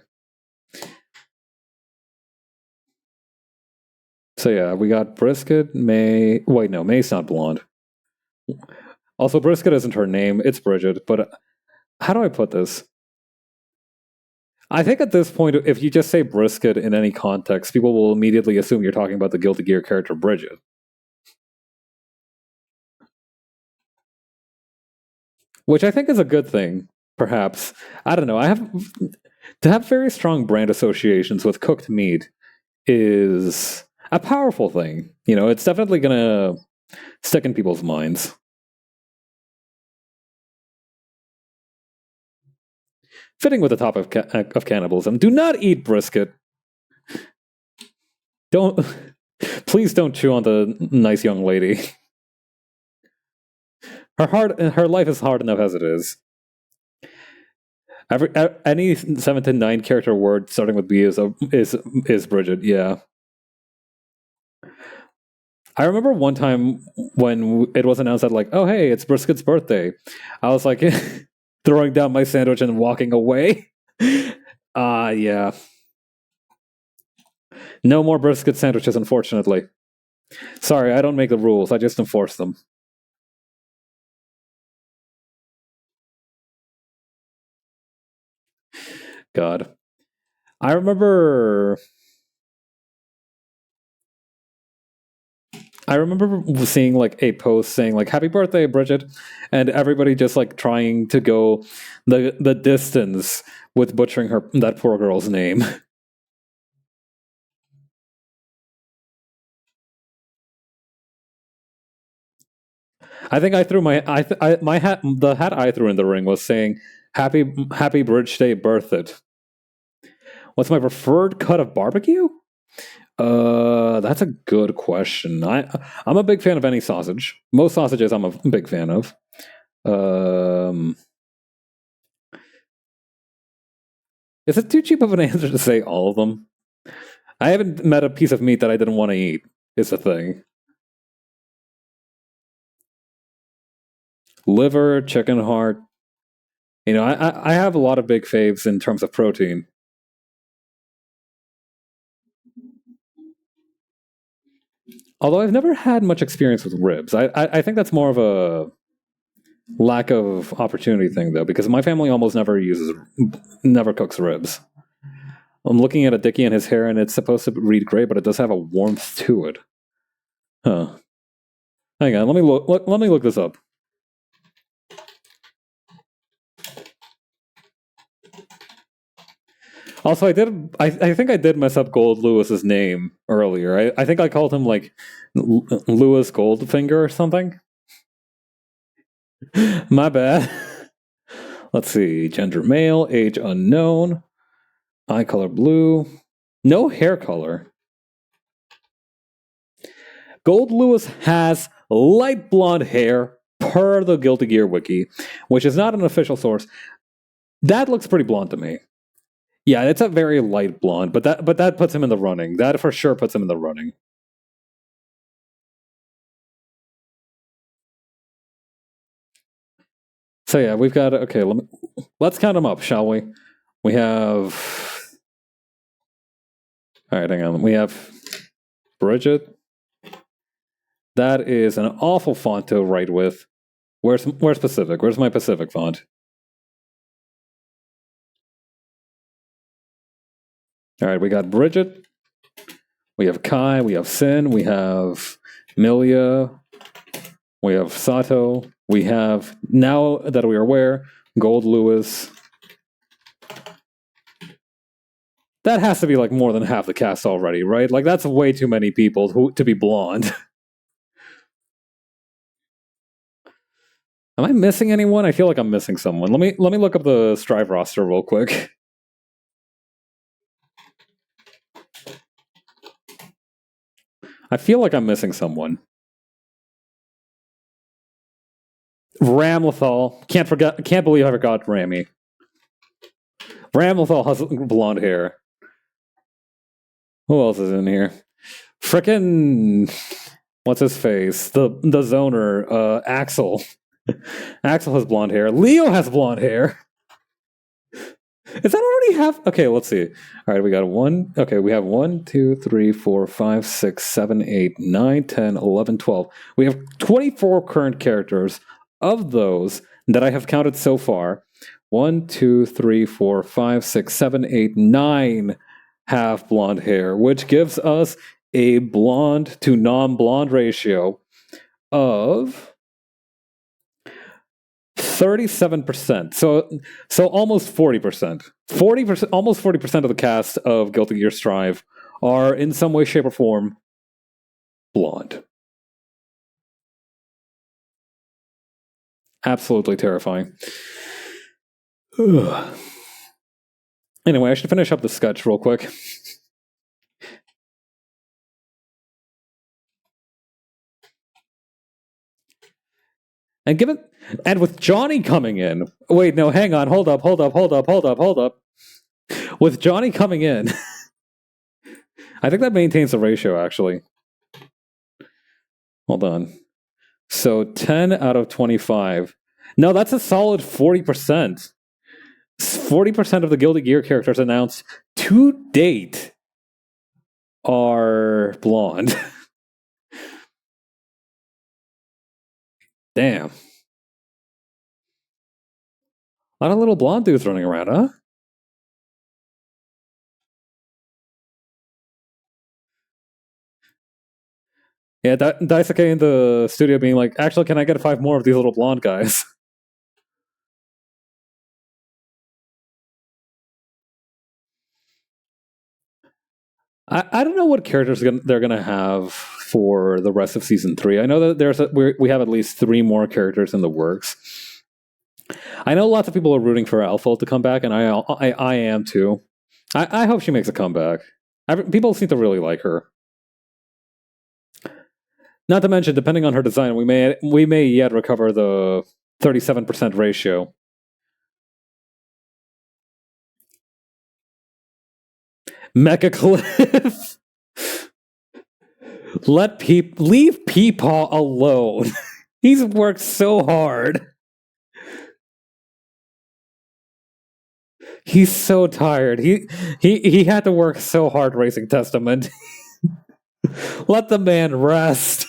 So yeah, we got Brisket, May. Wait, no, May's not blonde. Also, Brisket isn't her name, it's Bridget, but how do I put this? I think at this point, if you just say Brisket in any context, people will immediately assume you're talking about the Guilty Gear character Bridget. Which I think is a good thing, perhaps. I don't know. To have very strong brand associations with cooked meat is a powerful thing. You know, it's definitely gonna stick in people's minds. Fitting with the topic of cannibalism. Do not eat brisket. Please don't chew on the nice young lady. Her life is hard enough as it is. Any 7 to 9 character word starting with B is Bridget. Yeah. I remember one time when it was announced that like, oh hey, it's Brisket's birthday. I was like throwing down my sandwich and walking away. Yeah. No more brisket sandwiches, unfortunately. Sorry, I don't make the rules. I just enforce them. God. I remember seeing like a post saying like happy birthday Bridget, and everybody just like trying to go the distance with butchering that poor girl's name. I think I threw my hat. The hat I threw in the ring was saying happy Bridge Day birthday. What's my preferred cut of barbecue? That's a good question. I'm a big fan of any sausage. Most sausages I'm a big fan of. Is it too cheap of an answer to say all of them? I haven't met a piece of meat that I didn't want to eat. Is the thing. Liver, chicken heart. You know, I have a lot of big faves in terms of protein. Although I've never had much experience with ribs. I think that's more of a lack of opportunity thing, though, because my family almost never cooks ribs. I'm looking at a Dickie and his hair, and it's supposed to read gray, but it does have a warmth to it. Huh. Hang on, let me look this up. Also, I think I did mess up Gold Lewis's name earlier. I think I called him like Lewis Goldfinger or something. My bad. Let's see. Gender male, age unknown, eye color blue, no hair color. Gold Lewis has light blonde hair per the Guilty Gear wiki, which is not an official source. That looks pretty blonde to me. Yeah, it's a very light blonde, but that puts him in the running. That for sure puts him in the running. So yeah, we've got okay. Let's count them up, shall we? We have. All right, hang on. We have Bridget. That is an awful font to write with. Where's Pacific? Where's my Pacific font? All right, we got Bridget. We have Kai. We have Sin. We have Milia. We have Sato. We have, now that we are aware, Gold Lewis. That has to be like more than half the cast already, right? Like that's way too many people to be blonde. Am I missing anyone? I feel like I'm missing someone. Let me look up the Strive roster real quick. I feel like I'm missing someone. Ramlethal. Can't believe I forgot Rami. Ramlethal has blonde hair. Who else is in here? Frickin' what's his face? The zoner, Axel. Axel has blonde hair. Leo has blonde hair. Is that already half? Okay, let's see. All right, we got one. Okay, we have 1, 2, 3, 4, 5, 6, 7, 8, 9, 10, 11, 12. We have 24 current characters. Of those that I have counted so far, 1, 2, 3, 4, 5, 6, 7, 8, 9 have blonde hair, which gives us a blonde to non-blonde ratio of 37%. So almost 40%. 40%, almost 40% of the cast of Guilty Gear Strive are in some way, shape, or form blonde. Absolutely terrifying. Ugh. Anyway, I should finish up the sketch real quick. And with Johnny coming in. Wait, no, hang on, hold up. With Johnny coming in, I think that maintains the ratio actually. Hold on. So 10 out of 25. No, that's a solid 40%. 40% of the Guilty Gear characters announced to date are blonde. Damn. A lot of little blonde dudes running around, huh? Yeah, Daisuke in the studio being like, actually, can I get 5 more of these little blonde guys? I don't know what characters they're going to have for the rest of Season 3. I know that we have at least 3 more characters in the works. I know lots of people are rooting for Alpha to come back, and I am too. I hope she makes a comeback. People seem to really like her. Not to mention, depending on her design, we may yet recover the 37% ratio. Mecha Cliff. Leave Peepaw alone. He's worked so hard. He's so tired. He had to work so hard raising Testament. Let the man rest.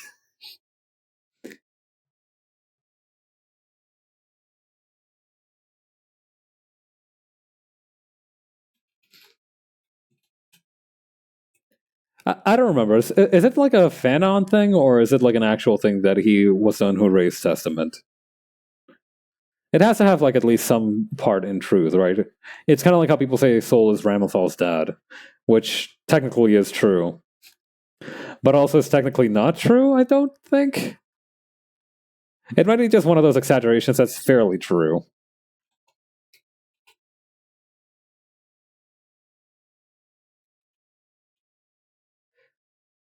I don't remember. Is it like a Fanon thing, or is it like an actual thing that he was the one who raised Testament? It has to have like at least some part in truth, right? It's kind of like how people say Sol is Ramathal's dad, which technically is true, but also is technically not true. I don't think it might be just one of those exaggerations that's fairly true.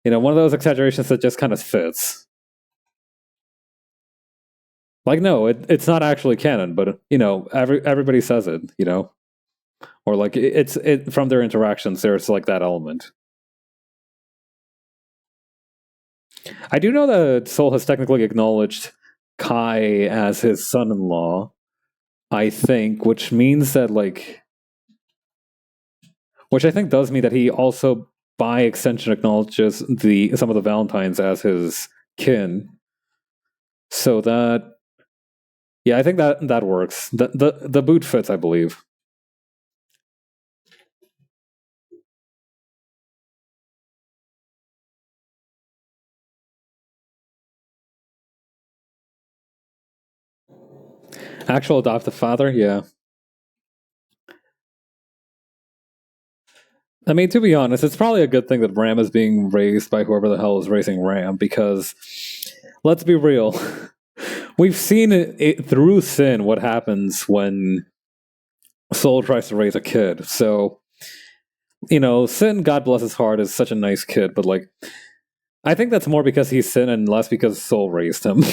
One of those exaggerations that just kind of fits. Like, no, it's not actually canon, but everybody says it, or like it's from their interactions. There's like that element. I do know that Sol has technically acknowledged Kai as his son-in-law. I think, which means that which I think does mean that he also, by extension, acknowledges some of the Valentines as his kin. So that, yeah, I think that works. The boot fits, I believe. Actual adoptive father, yeah. I mean, to be honest, it's probably a good thing that Ram is being raised by whoever the hell is raising Ram, because let's be real. We've seen it through Sin what happens when Soul tries to raise a kid. So, Sin, God bless his heart, is such a nice kid, but I think that's more because he's Sin and less because Soul raised him.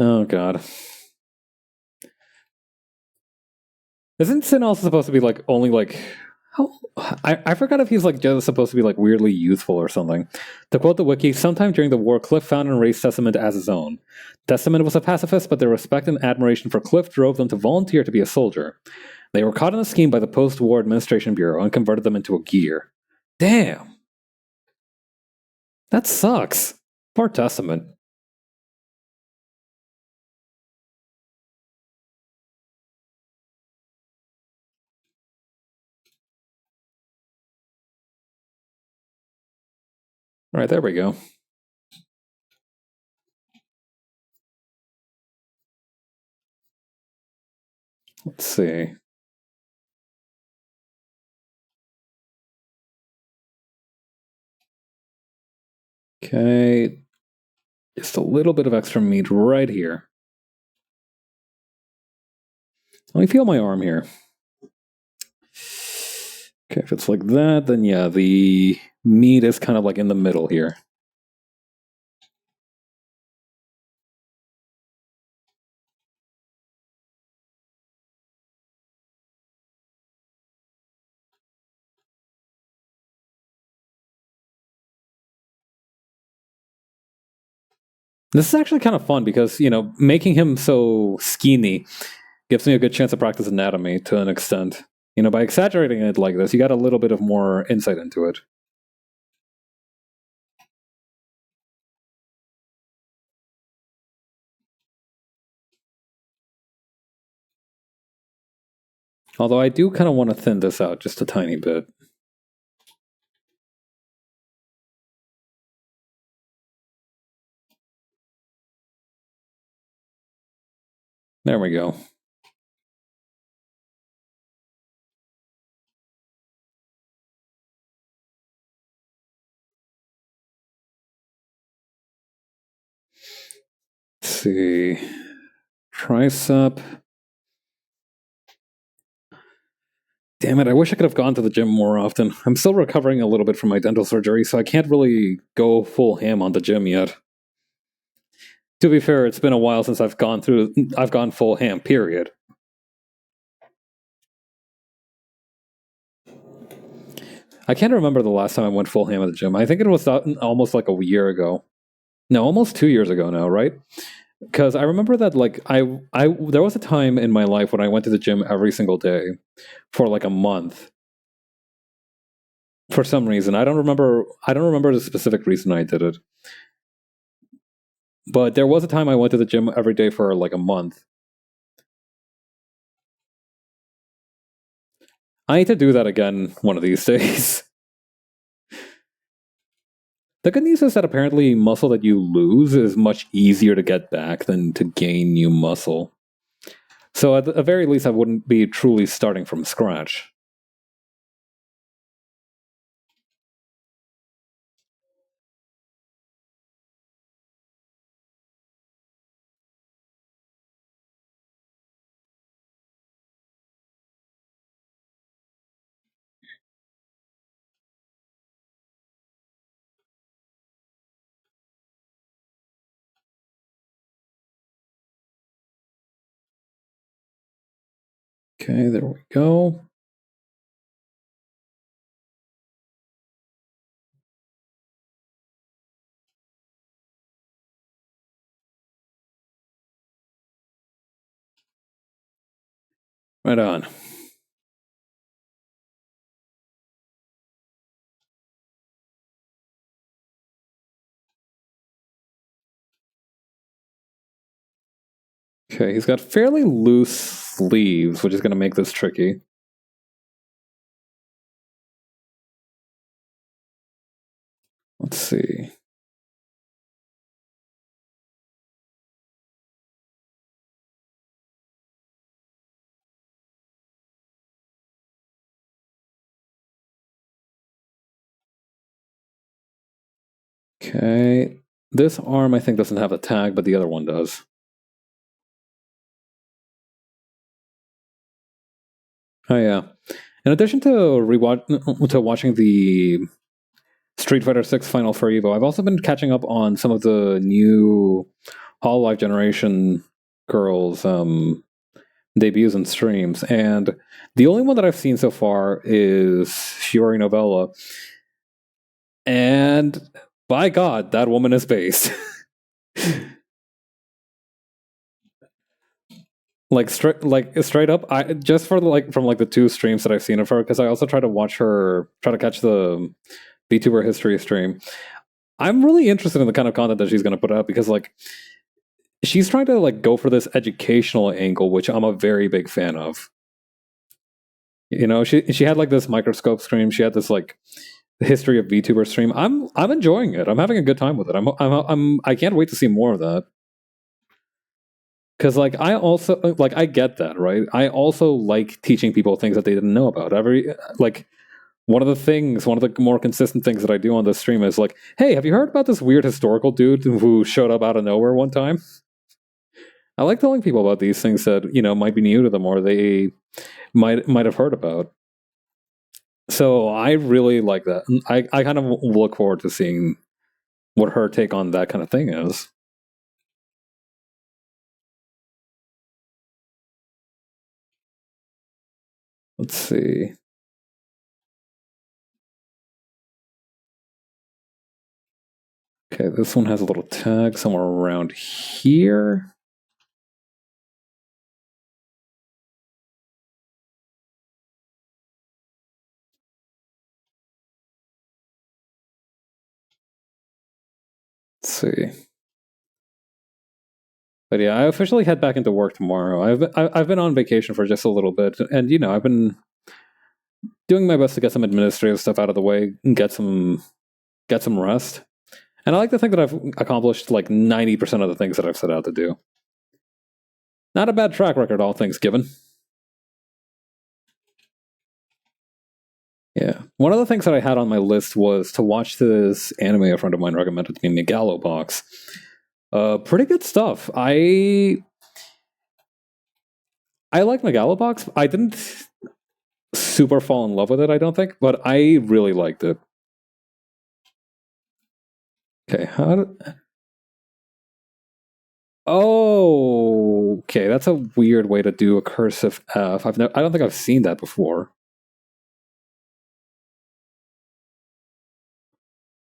Oh god. Isn't Sin also supposed to be only how I forgot if he's just supposed to be weirdly youthful or something. To quote the wiki, sometime during the war, Cliff found and raised Testament as his own. Testament was a pacifist, but their respect and admiration for Cliff drove them to volunteer to be a soldier. They were caught in a scheme by the post-war administration bureau and converted them into a gear. Damn. That sucks. Poor Testament. All right, there we go. Let's see. Okay. Just a little bit of extra meat right here. Let me feel my arm here. Okay, if it's like that, then yeah, the meat is kind of in the middle here. This is actually kind of fun because, making him so skinny gives me a good chance to practice anatomy to an extent. By exaggerating it like this, you got a little bit of more insight into it. Although I do kind of want to thin this out just a tiny bit. There we go. Let's see. Tricep. Damn it, I wish I could have gone to the gym more often. I'm still recovering a little bit from my dental surgery, so I can't really go full ham on the gym yet. To be fair, it's been a while since I've gone full ham, period. I can't remember the last time I went full ham at the gym. I think it was almost like a year ago. No, almost 2 years ago now, right? Because I remember that like there was a time in my life when I went to the gym every single day for like a month. For some reason, I don't remember. I don't remember the specific reason I did it, but there was a time I went to the gym every day for like a month. I need to do that again one of these days. The good news is that apparently muscle that you lose is much easier to get back than to gain new muscle. So at the very least, I wouldn't be truly starting from scratch. Okay, there we go. Right on. Okay, he's got fairly loose sleeves, which is going to make this tricky. Let's see. Okay, this arm I think doesn't have a tag, but the other one does. Oh yeah. In addition to watching the Street Fighter 6 Final for Evo, I've also been catching up on some of the new Hololive Generation girls' debuts and streams, and the only one that I've seen so far is Shiori Novella, and by God, that woman is based. Straight up, I just for from the two streams that I've seen of her, because I also try to catch the VTuber history stream. I'm really interested in the kind of content that she's going to put out, because like she's trying to like go for this educational angle, which I'm a very big fan of. You know, she had like this microscope stream. She had this like history of VTuber stream. I'm enjoying it. I'm having a good time with it. I can't wait to see more of that. Because like I also like I get that, right? I also like teaching people things that they didn't know about. One of the more consistent things that I do on this stream is like, hey, have you heard about this weird historical dude who showed up out of nowhere one time? I like telling people about these things that, you know, might be new to them or they might have heard about. So I really like that. I kind of look forward to seeing what her take on that kind of thing is. Let's see. Okay, this one has a little tag somewhere around here. Let's see. But yeah, I officially head back into work tomorrow. I've been on vacation for just a little bit, and you know, I've been doing my best to get some administrative stuff out of the way and get some rest. And I like to think that I've accomplished like 90% of the things that I've set out to do. Not a bad track record, all things given. Yeah. One of the things that I had on my list was to watch this anime a friend of mine recommended to me, Megalobox. Pretty good stuff. I like Megalobox. I didn't super fall in love with it, I don't think, but I really liked it. Okay, Oh, okay. That's a weird way to do a cursive F. I don't think I've seen that before.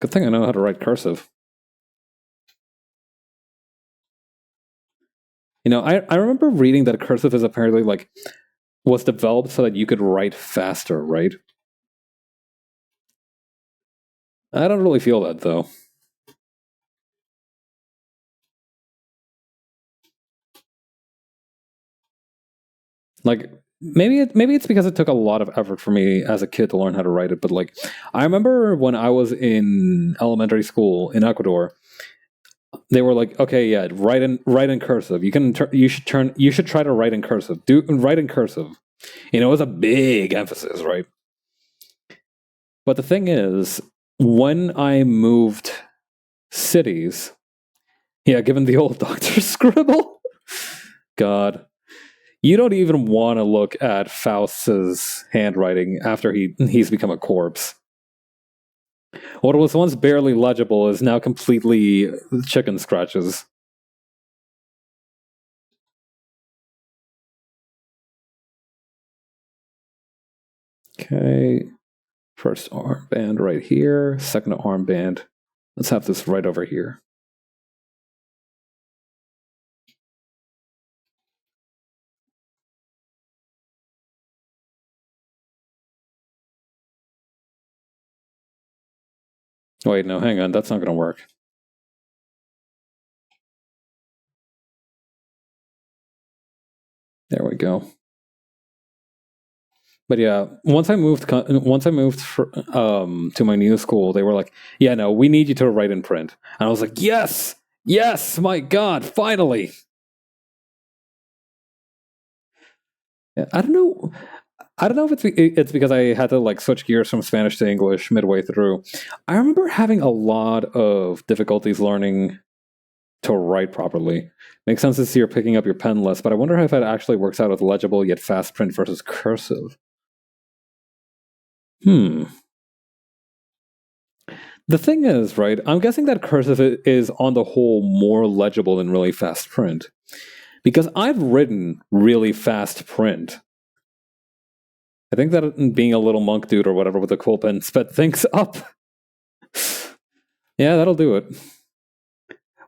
Good thing I know how to write cursive. I remember reading that cursive is apparently like was developed so that you could write faster, right? I don't really feel that though. Like maybe it's because it took a lot of effort for me as a kid to learn how to write it. But like, I remember when I was in elementary school in Ecuador, they were like, okay, yeah, write in cursive. You should try to write in cursive. Write in cursive. It was a big emphasis, right? But the thing is, when I moved cities, yeah, given the old Dr. Scribble, God, you don't even want to look at Faust's handwriting after he's become a corpse. What was once barely legible is now completely chicken scratches. Okay, first armband right here, second armband. Let's have this right over here. Wait, no, hang on, that's not going to work. There we go. But yeah, once I moved to my new school, they were like, "Yeah, no, we need you to write in print," and I was like, "Yes, yes, my God, finally!" Yeah, I don't know. I don't know if it's because I had to like switch gears from Spanish to English midway through. I remember having a lot of difficulties learning to write properly. Makes sense to see you're picking up your pen less, but I wonder if it actually works out with legible yet fast print versus cursive. The thing is, right, I'm guessing that cursive is on the whole more legible than really fast print. Because I've written really fast print. I think that being a little monk dude or whatever with a cool pen sped things up. Yeah, that'll do it.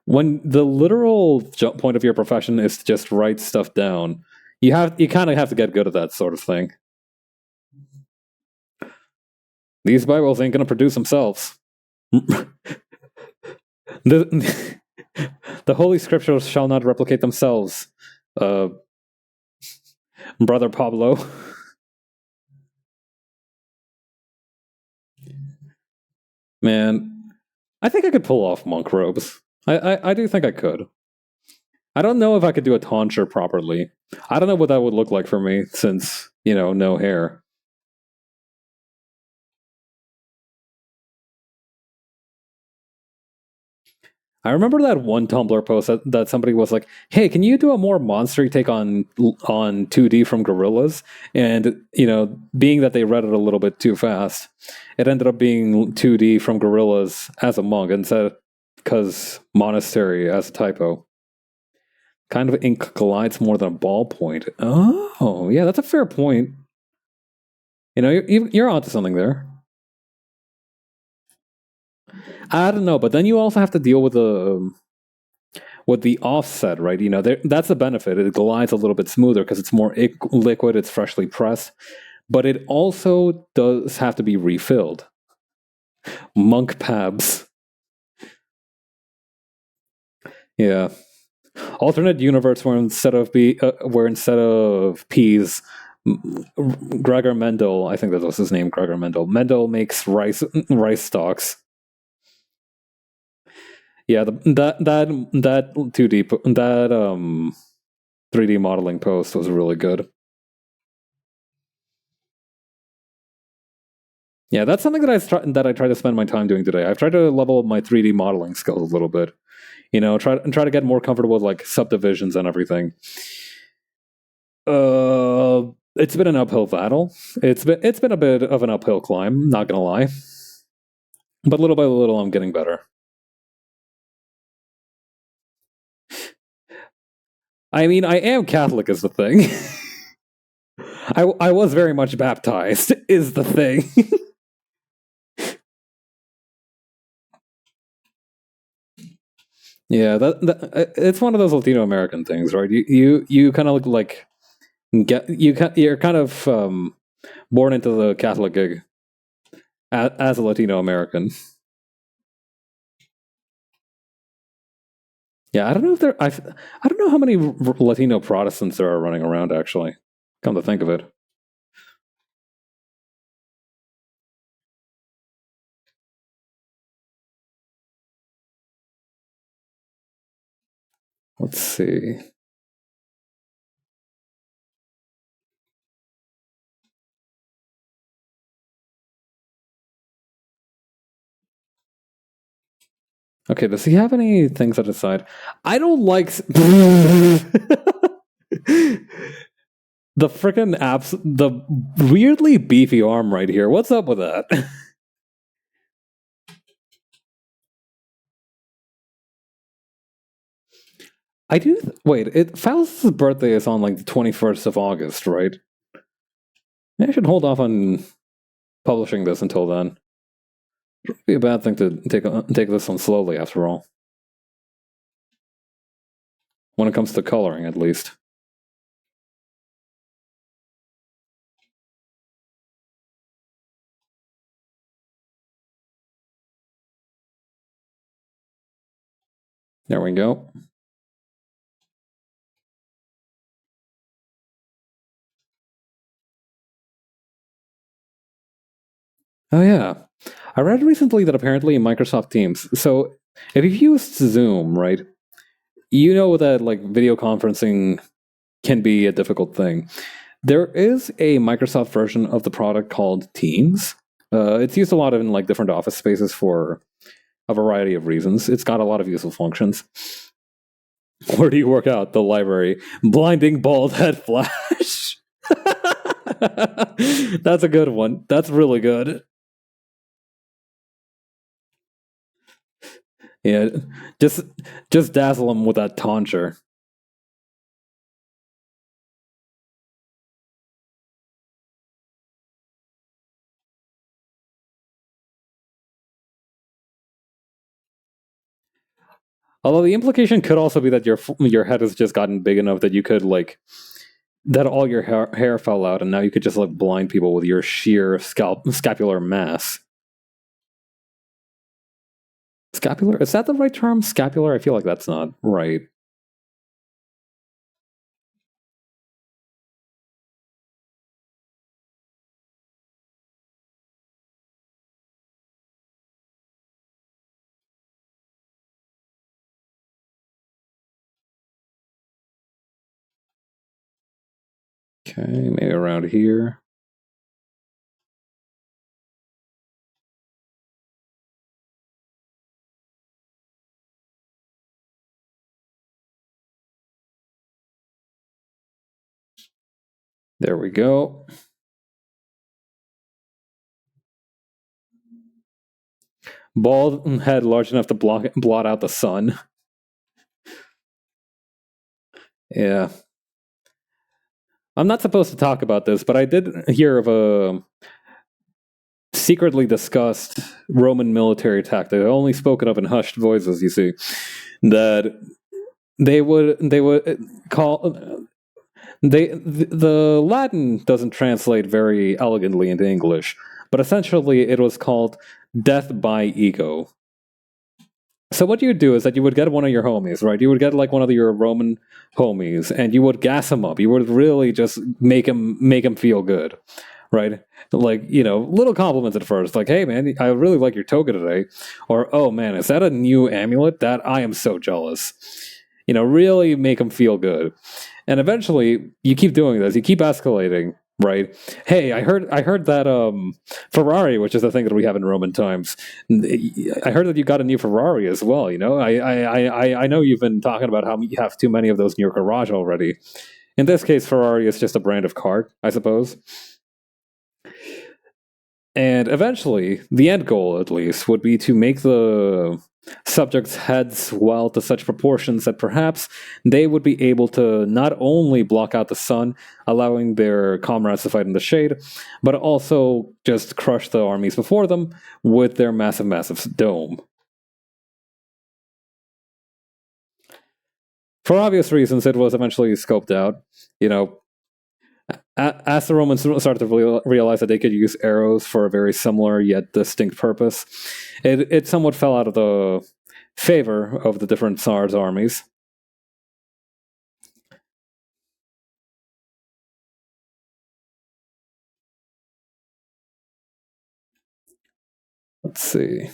When the literal jump point of your profession is to just write stuff down, you kind of have to get good at that sort of thing. These Bibles ain't gonna produce themselves. the Holy Scriptures shall not replicate themselves, Brother Pablo. Man, I think I could pull off monk robes. I do think I could. I don't know if I could do a tonsure properly. I don't know what that would look like for me since, no hair. I remember that one Tumblr post that somebody was like, "Hey, can you do a more monstery take on 2D from Gorillas?" And being that they read it a little bit too fast, it ended up being 2D from Gorillas as a monk instead, because monastery as a typo. Kind of ink glides more than a ballpoint. Oh, yeah, that's a fair point. You're onto something there. I don't know, but then you also have to deal with the offset, right? That's the benefit. It glides a little bit smoother because it's more liquid, it's freshly pressed, but it also does have to be refilled. Monk pabs. Yeah. Alternate universe where instead of peas, Gregor Mendel, I think that was his name, Gregor Mendel. Mendel makes rice stalks. Yeah, that 2D that 3D modeling post was really good. Yeah, that's something that I try to spend my time doing today. I've tried to level up my 3D modeling skills a little bit. Try to get more comfortable with like subdivisions and everything. It's been an uphill battle. It's been a bit of an uphill climb, not gonna lie. But little by little I'm getting better. I mean, I am Catholic is the thing. I was very much baptized is the thing. Yeah, it's one of those Latino American things, right? You kind of look like you're kind of born into the Catholic gig as a Latino American. Yeah, I don't know if I don't know how many Latino Protestants there are running around. Actually, come to think of it, let's see. Okay, does he have any things at his side? I don't like the freaking apps. The weirdly beefy arm right here. What's up with that? I do. Wait, Faust's birthday is on like the 21st of August, right? Maybe I should hold off on publishing this until then. It'd be a bad thing to take this one slowly, after all. When it comes to coloring, at least. There we go. Oh yeah, I read recently that apparently in Microsoft Teams. So if you've used Zoom, right, you know that like video conferencing can be a difficult thing. There is a Microsoft version of the product called Teams. It's used a lot in like different office spaces for a variety of reasons. It's got a lot of useful functions. Where do you work out? The library. Blinding bald head flash. That's a good one. That's really good. Yeah, just just dazzle him with that tonsure. Although the implication could also be that your head has just gotten big enough that you could like that all your hair fell out, and now you could just like blind people with your sheer scapular mass. Scapular, is that the right term? Scapular? I feel like that's not right. Okay, maybe around here. There we go. Bald head large enough to blot out the sun. Yeah. I'm not supposed to talk about this, but I did hear of a secretly discussed Roman military tactic, only spoken of in hushed voices, you see, that they would call the Latin doesn't translate very elegantly into English, but essentially it was called death by ego. So what you would do is that you would get one of your homies, right? You would get like one of your Roman homies, and you would gas him up. You would really just make him feel good, right? Like, little compliments at first, like, "Hey man, I really like your toga today," or, "Oh man, is that a new amulet? That I am so jealous." Really make them feel good, and eventually you keep doing this. You keep escalating, right? Hey, I heard that Ferrari, which is the thing that we have in Roman times. I heard that you got a new Ferrari as well. I know you've been talking about how you have too many of those in your garage already. In this case, Ferrari is just a brand of car, I suppose. And eventually, the end goal, at least, would be to make the subject's head swell to such proportions that perhaps they would be able to not only block out the sun, allowing their comrades to fight in the shade, but also just crush the armies before them with their massive, massive dome. For obvious reasons, it was eventually scoped out. You know, as the Romans started to realize that they could use arrows for a very similar yet distinct purpose, it somewhat fell out of the favor of the different Tsar's armies. Let's see.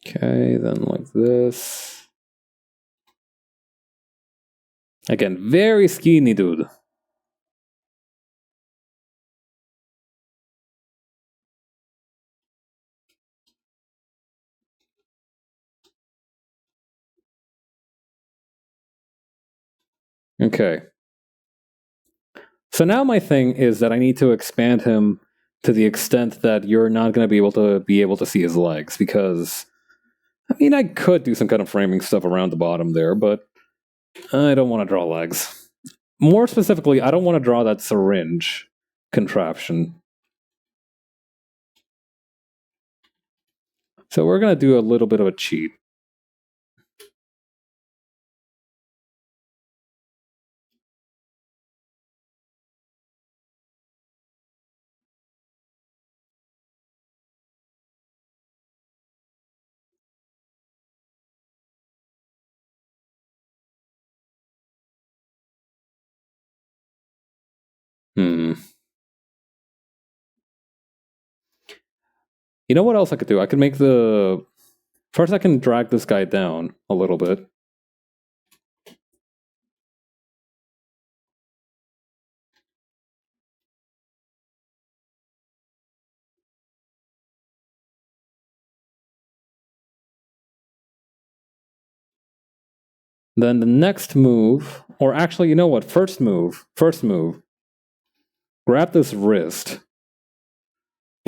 Okay, then like this. Again, very skinny dude. Okay. So now my thing is that I need to expand him to the extent that you're not going to be able to see his legs, because I mean, I could do some kind of framing stuff around the bottom there, but I don't want to draw legs. More specifically, I don't want to draw that syringe contraption. So we're going to do a little bit of a cheat. You know what else I could do? I could make the... First I can drag this guy down a little bit. Then the next move, or actually, you know what? First move. Grab this wrist.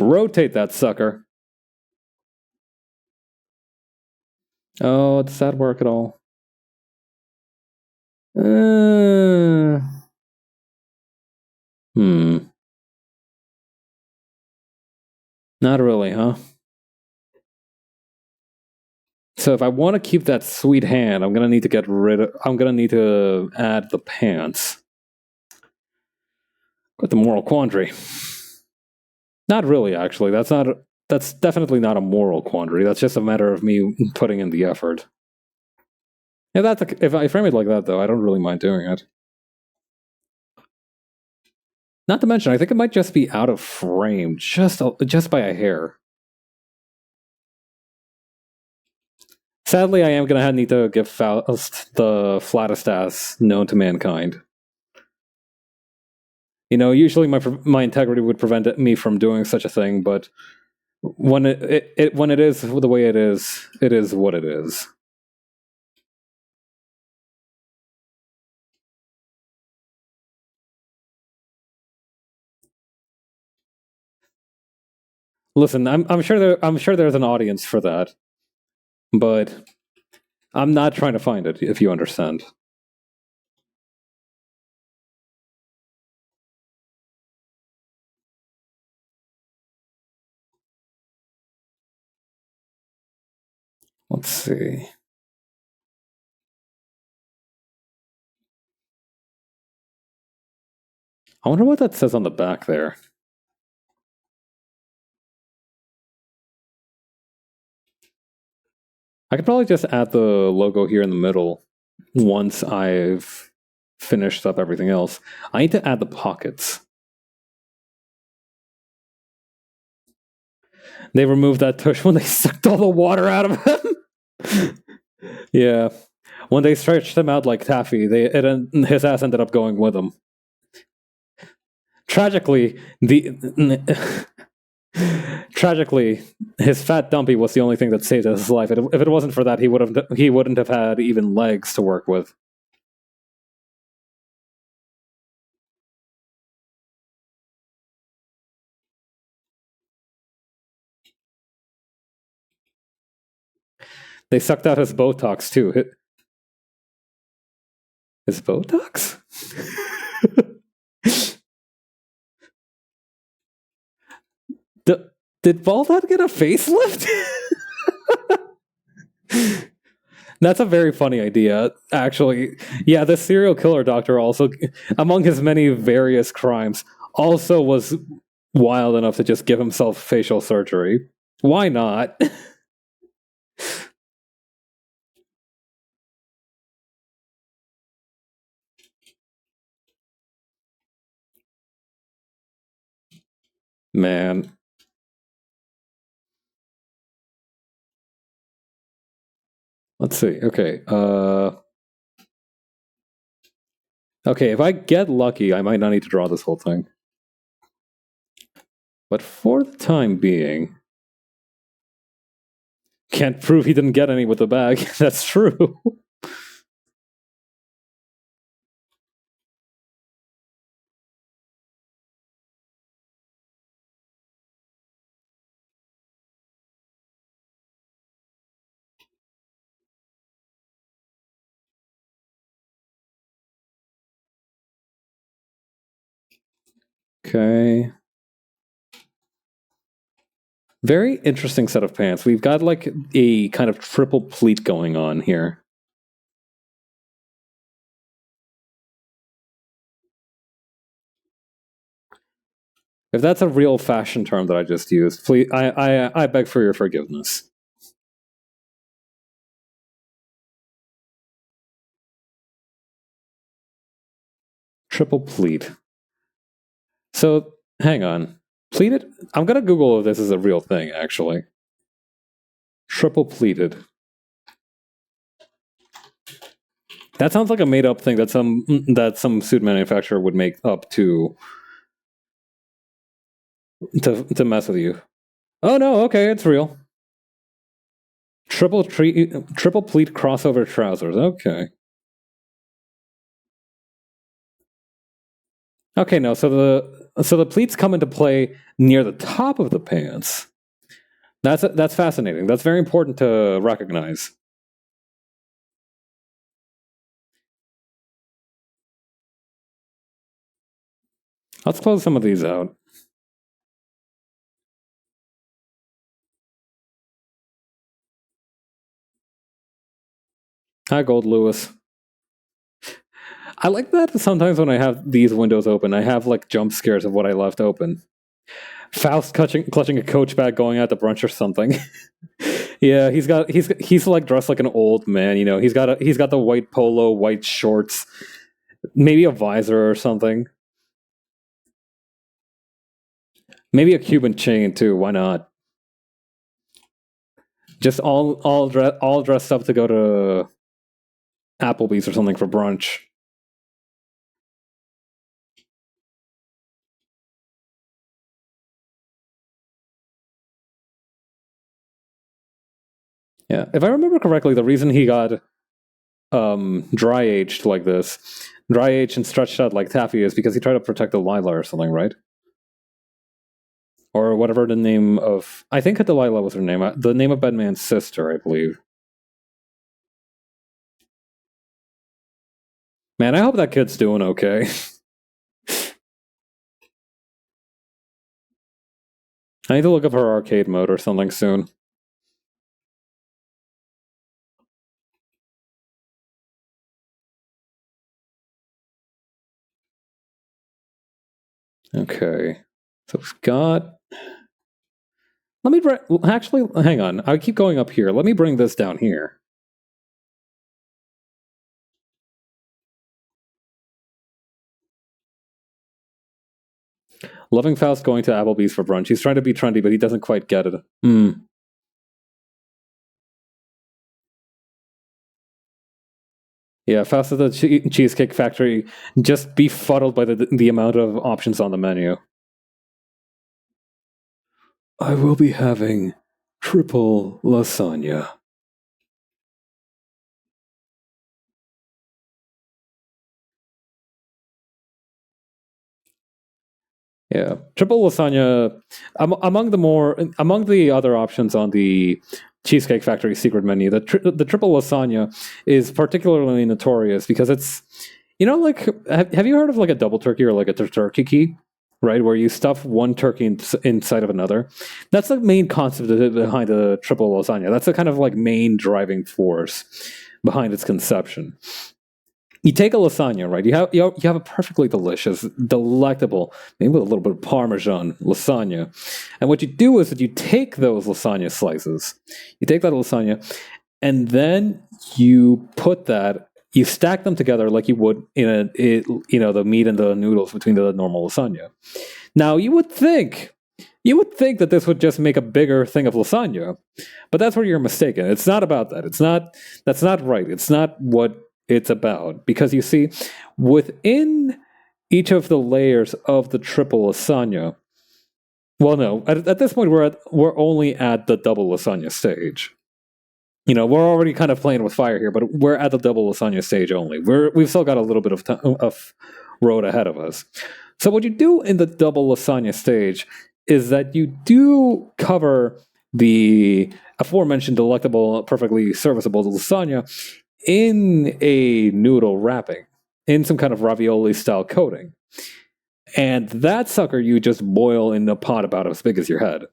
Rotate that sucker. Oh, does that work at all? Not really, huh? So if I want to keep that sweet hand, I'm gonna need to add the pants. Got the moral quandary. Not really, actually. That's definitely not a moral quandary. That's just a matter of me putting in the effort. Yeah, if I frame it like that, though, I don't really mind doing it. Not to mention, I think it might just be out of frame, just by a hair. Sadly, I am gonna need to give Faust the flattest ass known to mankind. You know, usually my integrity would prevent me from doing such a thing, but when it is the way it is what it is. Listen, I'm sure there's an audience for that, but I'm not trying to find it, if you understand. Let's see. I wonder what that says on the back there. I could probably just add the logo here in the middle once I've finished up everything else. I need to add the pockets. They removed that tush when they sucked all the water out of him. Yeah. When they stretched him out like taffy, his ass ended up going with him. Tragically, his fat dumpy was the only thing that saved his life. If it wasn't for that, he wouldn't have had even legs to work with. They sucked out his Botox too. His Botox? Did Baldhead get a facelift? That's a very funny idea, actually. Yeah, the serial killer doctor also, among his many various crimes, also was wild enough to just give himself facial surgery. Why not? Man. Let's see. Okay. Okay, if I get lucky, I might not need to draw this whole thing. But for the time being, can't prove he didn't get any with the bag. That's true. Okay. Very interesting set of pants. We've got like a kind of triple pleat going on here. If that's a real fashion term that I just used, please, I beg for your forgiveness. Triple pleat. So, hang on. Pleated? I'm gonna Google if this is a real thing, actually. Triple pleated. That sounds like a made-up thing that some suit manufacturer would make up to mess with you. Oh no, okay, it's real. Triple pleat crossover trousers. Okay. Okay, no. So the pleats come into play near the top of the pants. That's fascinating. That's very important to recognize. Let's close some of these out. Hi, Gold Lewis. I like that sometimes when I have these windows open, I have like jump scares of what I left open. Faust clutching a coach bag going out to brunch or something. Yeah, he's like dressed like an old man. You know, he's got the white polo, white shorts, maybe a visor or something. Maybe a Cuban chain too. Why not? Just all dressed up to go to Applebee's or something for brunch. Yeah, if I remember correctly, the reason he got dry aged like this, dry aged and stretched out like taffy, is because he tried to protect Delilah or something, right? Or whatever the name of, I think Delilah was her name. The name of Bedman's sister, I believe. Man, I hope that kid's doing okay. I need to look up her arcade mode or something soon. Okay. So we've got... Let me... Actually, hang on. I keep going up here. Let me bring this down here. Loving Faust going to Applebee's for brunch. He's trying to be trendy, but he doesn't quite get it. Yeah, Faust at the Cheesecake Factory, just befuddled by the amount of options on the menu. I will be having triple lasagna. Yeah, triple lasagna. Among the other options on the Cheesecake Factory secret menu, the triple lasagna is particularly notorious because it's, you know, like have you heard of like a double turkey or like a turkey key, right? Where you stuff one turkey inside of another. That's the main concept behind the triple lasagna. That's the kind of like main driving force behind its conception. You take a lasagna, right? You have a perfectly delicious, delectable, maybe with a little bit of Parmesan lasagna. And what you do is that you take those lasagna slices, you take that lasagna, and then you you stack them together like you would in the meat and the noodles between the normal lasagna. Now you would think that this would just make a bigger thing of lasagna, but that's where you're mistaken. It's not about that. That's not right. It's not what it's about, because you see, within each of the layers of the triple lasagna, well, no, at this point we're only at the double lasagna stage. We're already kind of playing with fire here, but we're at the double lasagna stage only. We've still got a little bit of road ahead of us. So what you do in the double lasagna stage is that you do cover the aforementioned delectable, perfectly serviceable lasagna in a noodle wrapping, in some kind of ravioli style coating. And that sucker you just boil in a pot about as big as your head.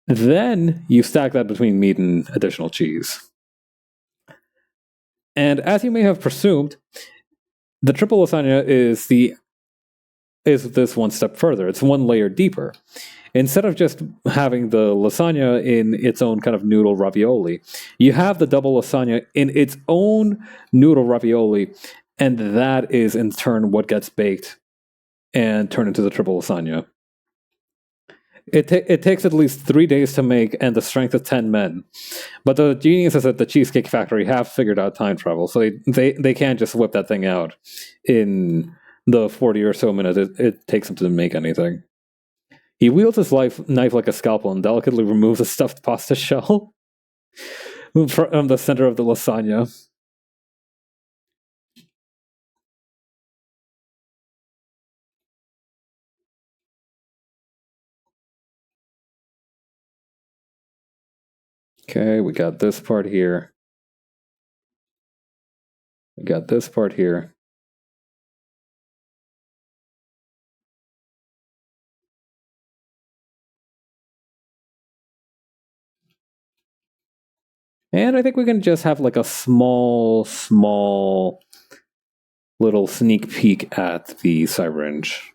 Then you stack that between meat and additional cheese. And as you may have presumed, the triple lasagna is this one step further. It's one layer deeper. Instead of just having the lasagna in its own kind of noodle ravioli, you have the double lasagna in its own noodle ravioli, and that is in turn what gets baked and turned into the triple lasagna. It takes at least 3 days to make and the strength of 10 men. But the geniuses at the Cheesecake Factory have figured out time travel, so they can't just whip that thing out in the 40 or so minutes it takes him to make anything. He wields his knife like a scalpel and delicately removes a stuffed pasta shell from the center of the lasagna. Okay, we got this part here. We got this part here. And I think we can just have like a small little sneak peek at the syringe.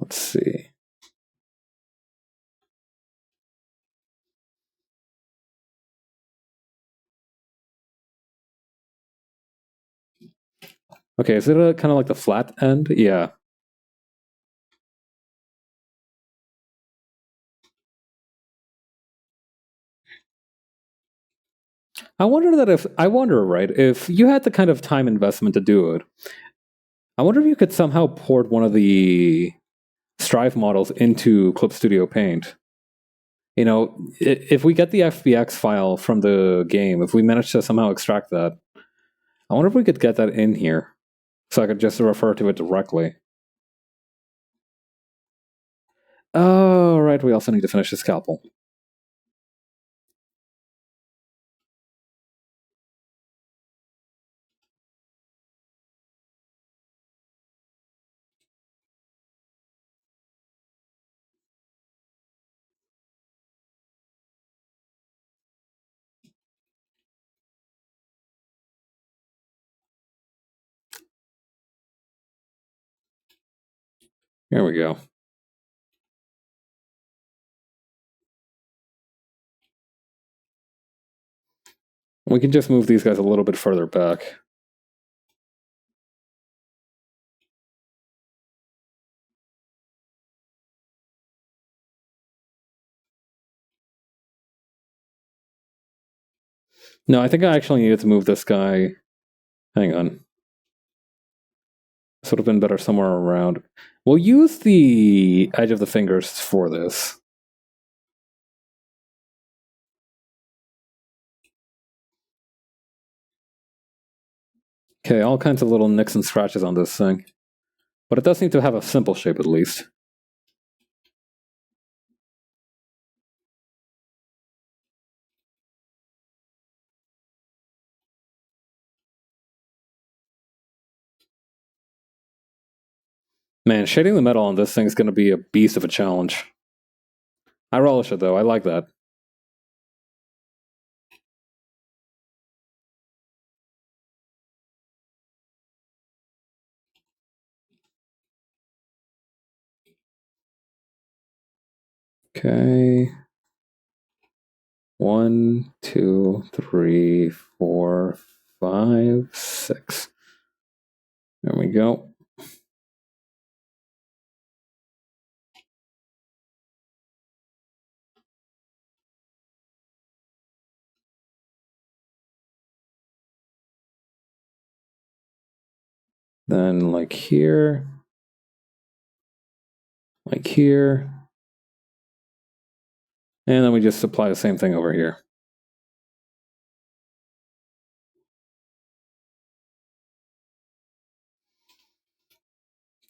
Let's see. Okay, is it kind of like the flat end? Yeah. I wonder, right, if you had the kind of time investment to do it, I wonder if you could somehow port one of the Strive models into Clip Studio Paint. If we get the FBX file from the game, if we manage to somehow extract that, I wonder if we could get that in here, so I could just refer to it directly. Oh, right, we also need to finish the scalpel. Here we go. We can just move these guys a little bit further back. No, I think I actually needed to move this guy. Hang on. This would have been better somewhere around. We'll use the edge of the fingers for this. Okay, all kinds of little nicks and scratches on this thing. But it does need to have a simple shape at least. Man, shading the metal on this thing is going to be a beast of a challenge. I relish it, though. I like that. Okay. 1, 2, 3, 4, 5, 6. There we go. Then like here. Like here. And then we just apply the same thing over here.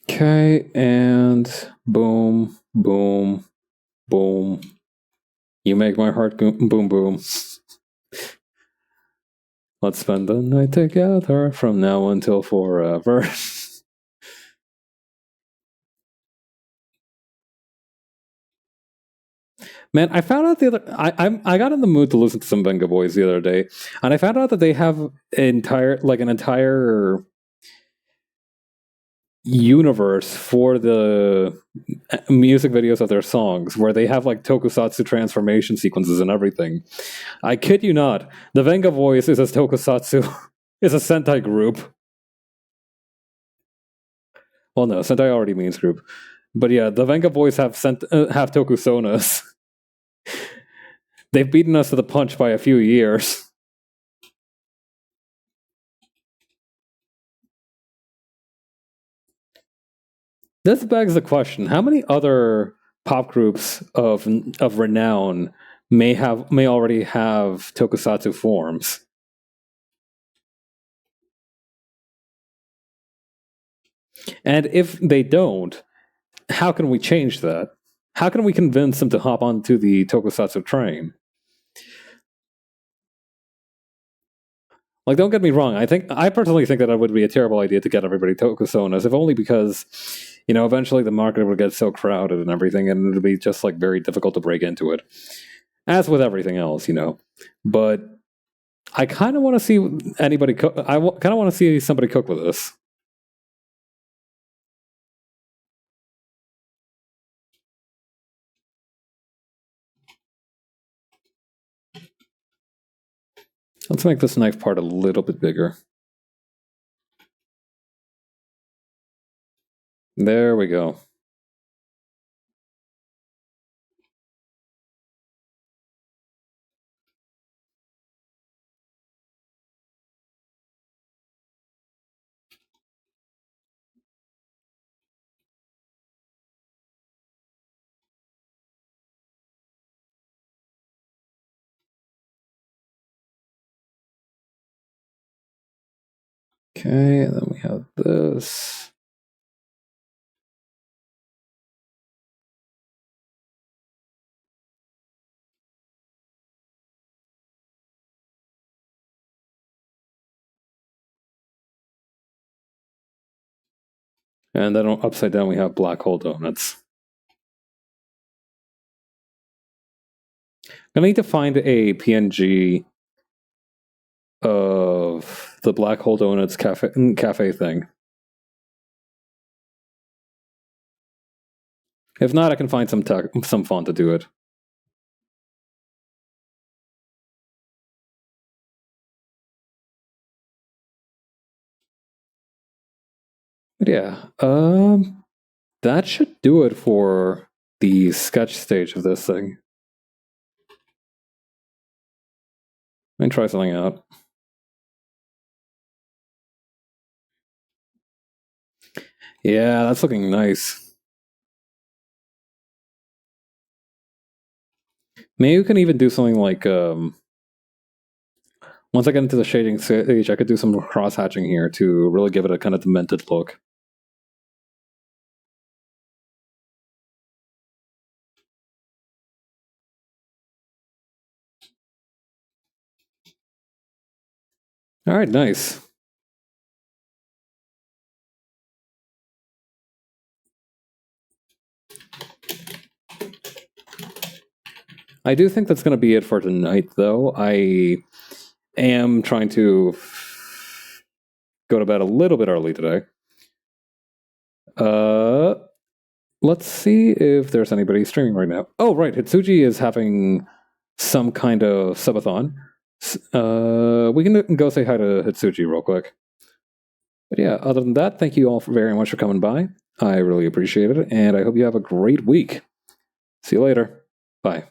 Okay, and boom, boom, boom. You make my heart go boom, boom. Let's spend the night together from now until forever. Man, I found out the other. I got in the mood to listen to some Venga Boys the other day, and I found out that they have an entire universe for the music videos of their songs, where they have like tokusatsu transformation sequences and everything. I kid you not, the Venga Boys is a tokusatsu, is a Sentai group. Well, no, Sentai already means group, but yeah, the Venga Boys have have tokusonas. They've beaten us to the punch by a few years. This begs the question: how many other pop groups of renown may already have tokusatsu forms? And if they don't, how can we change that? How can we convince them to hop onto the tokusatsu train? Like, don't get me wrong. I personally think that it would be a terrible idea to get everybody tokusonas, if only because, eventually the market would get so crowded and everything, and it would be just like very difficult to break into it. As with everything else, But I kind of want to see anybody cook. I kind of want to see somebody cook with this. Let's make this knife part a little bit bigger. There we go. Okay, and then we have this. And then upside down we have black hole donuts. I need to find a PNG of the black hole donuts cafe thing. If not, I can find some font to do it. But yeah, that should do it for the sketch stage of this thing. Let me try something out. Yeah, that's looking nice. Maybe we can even do something like, once I get into the shading stage, I could do some cross-hatching here to really give it a kind of demented look. All right, nice. I do think that's going to be it for tonight, though. I am trying to go to bed a little bit early today. Let's see if there's anybody streaming right now. Oh, right. Hitsuji is having some kind of subathon. We can go say hi to Hitsuji real quick. But yeah, other than that, thank you all very much for coming by. I really appreciate it, and I hope you have a great week. See you later. Bye.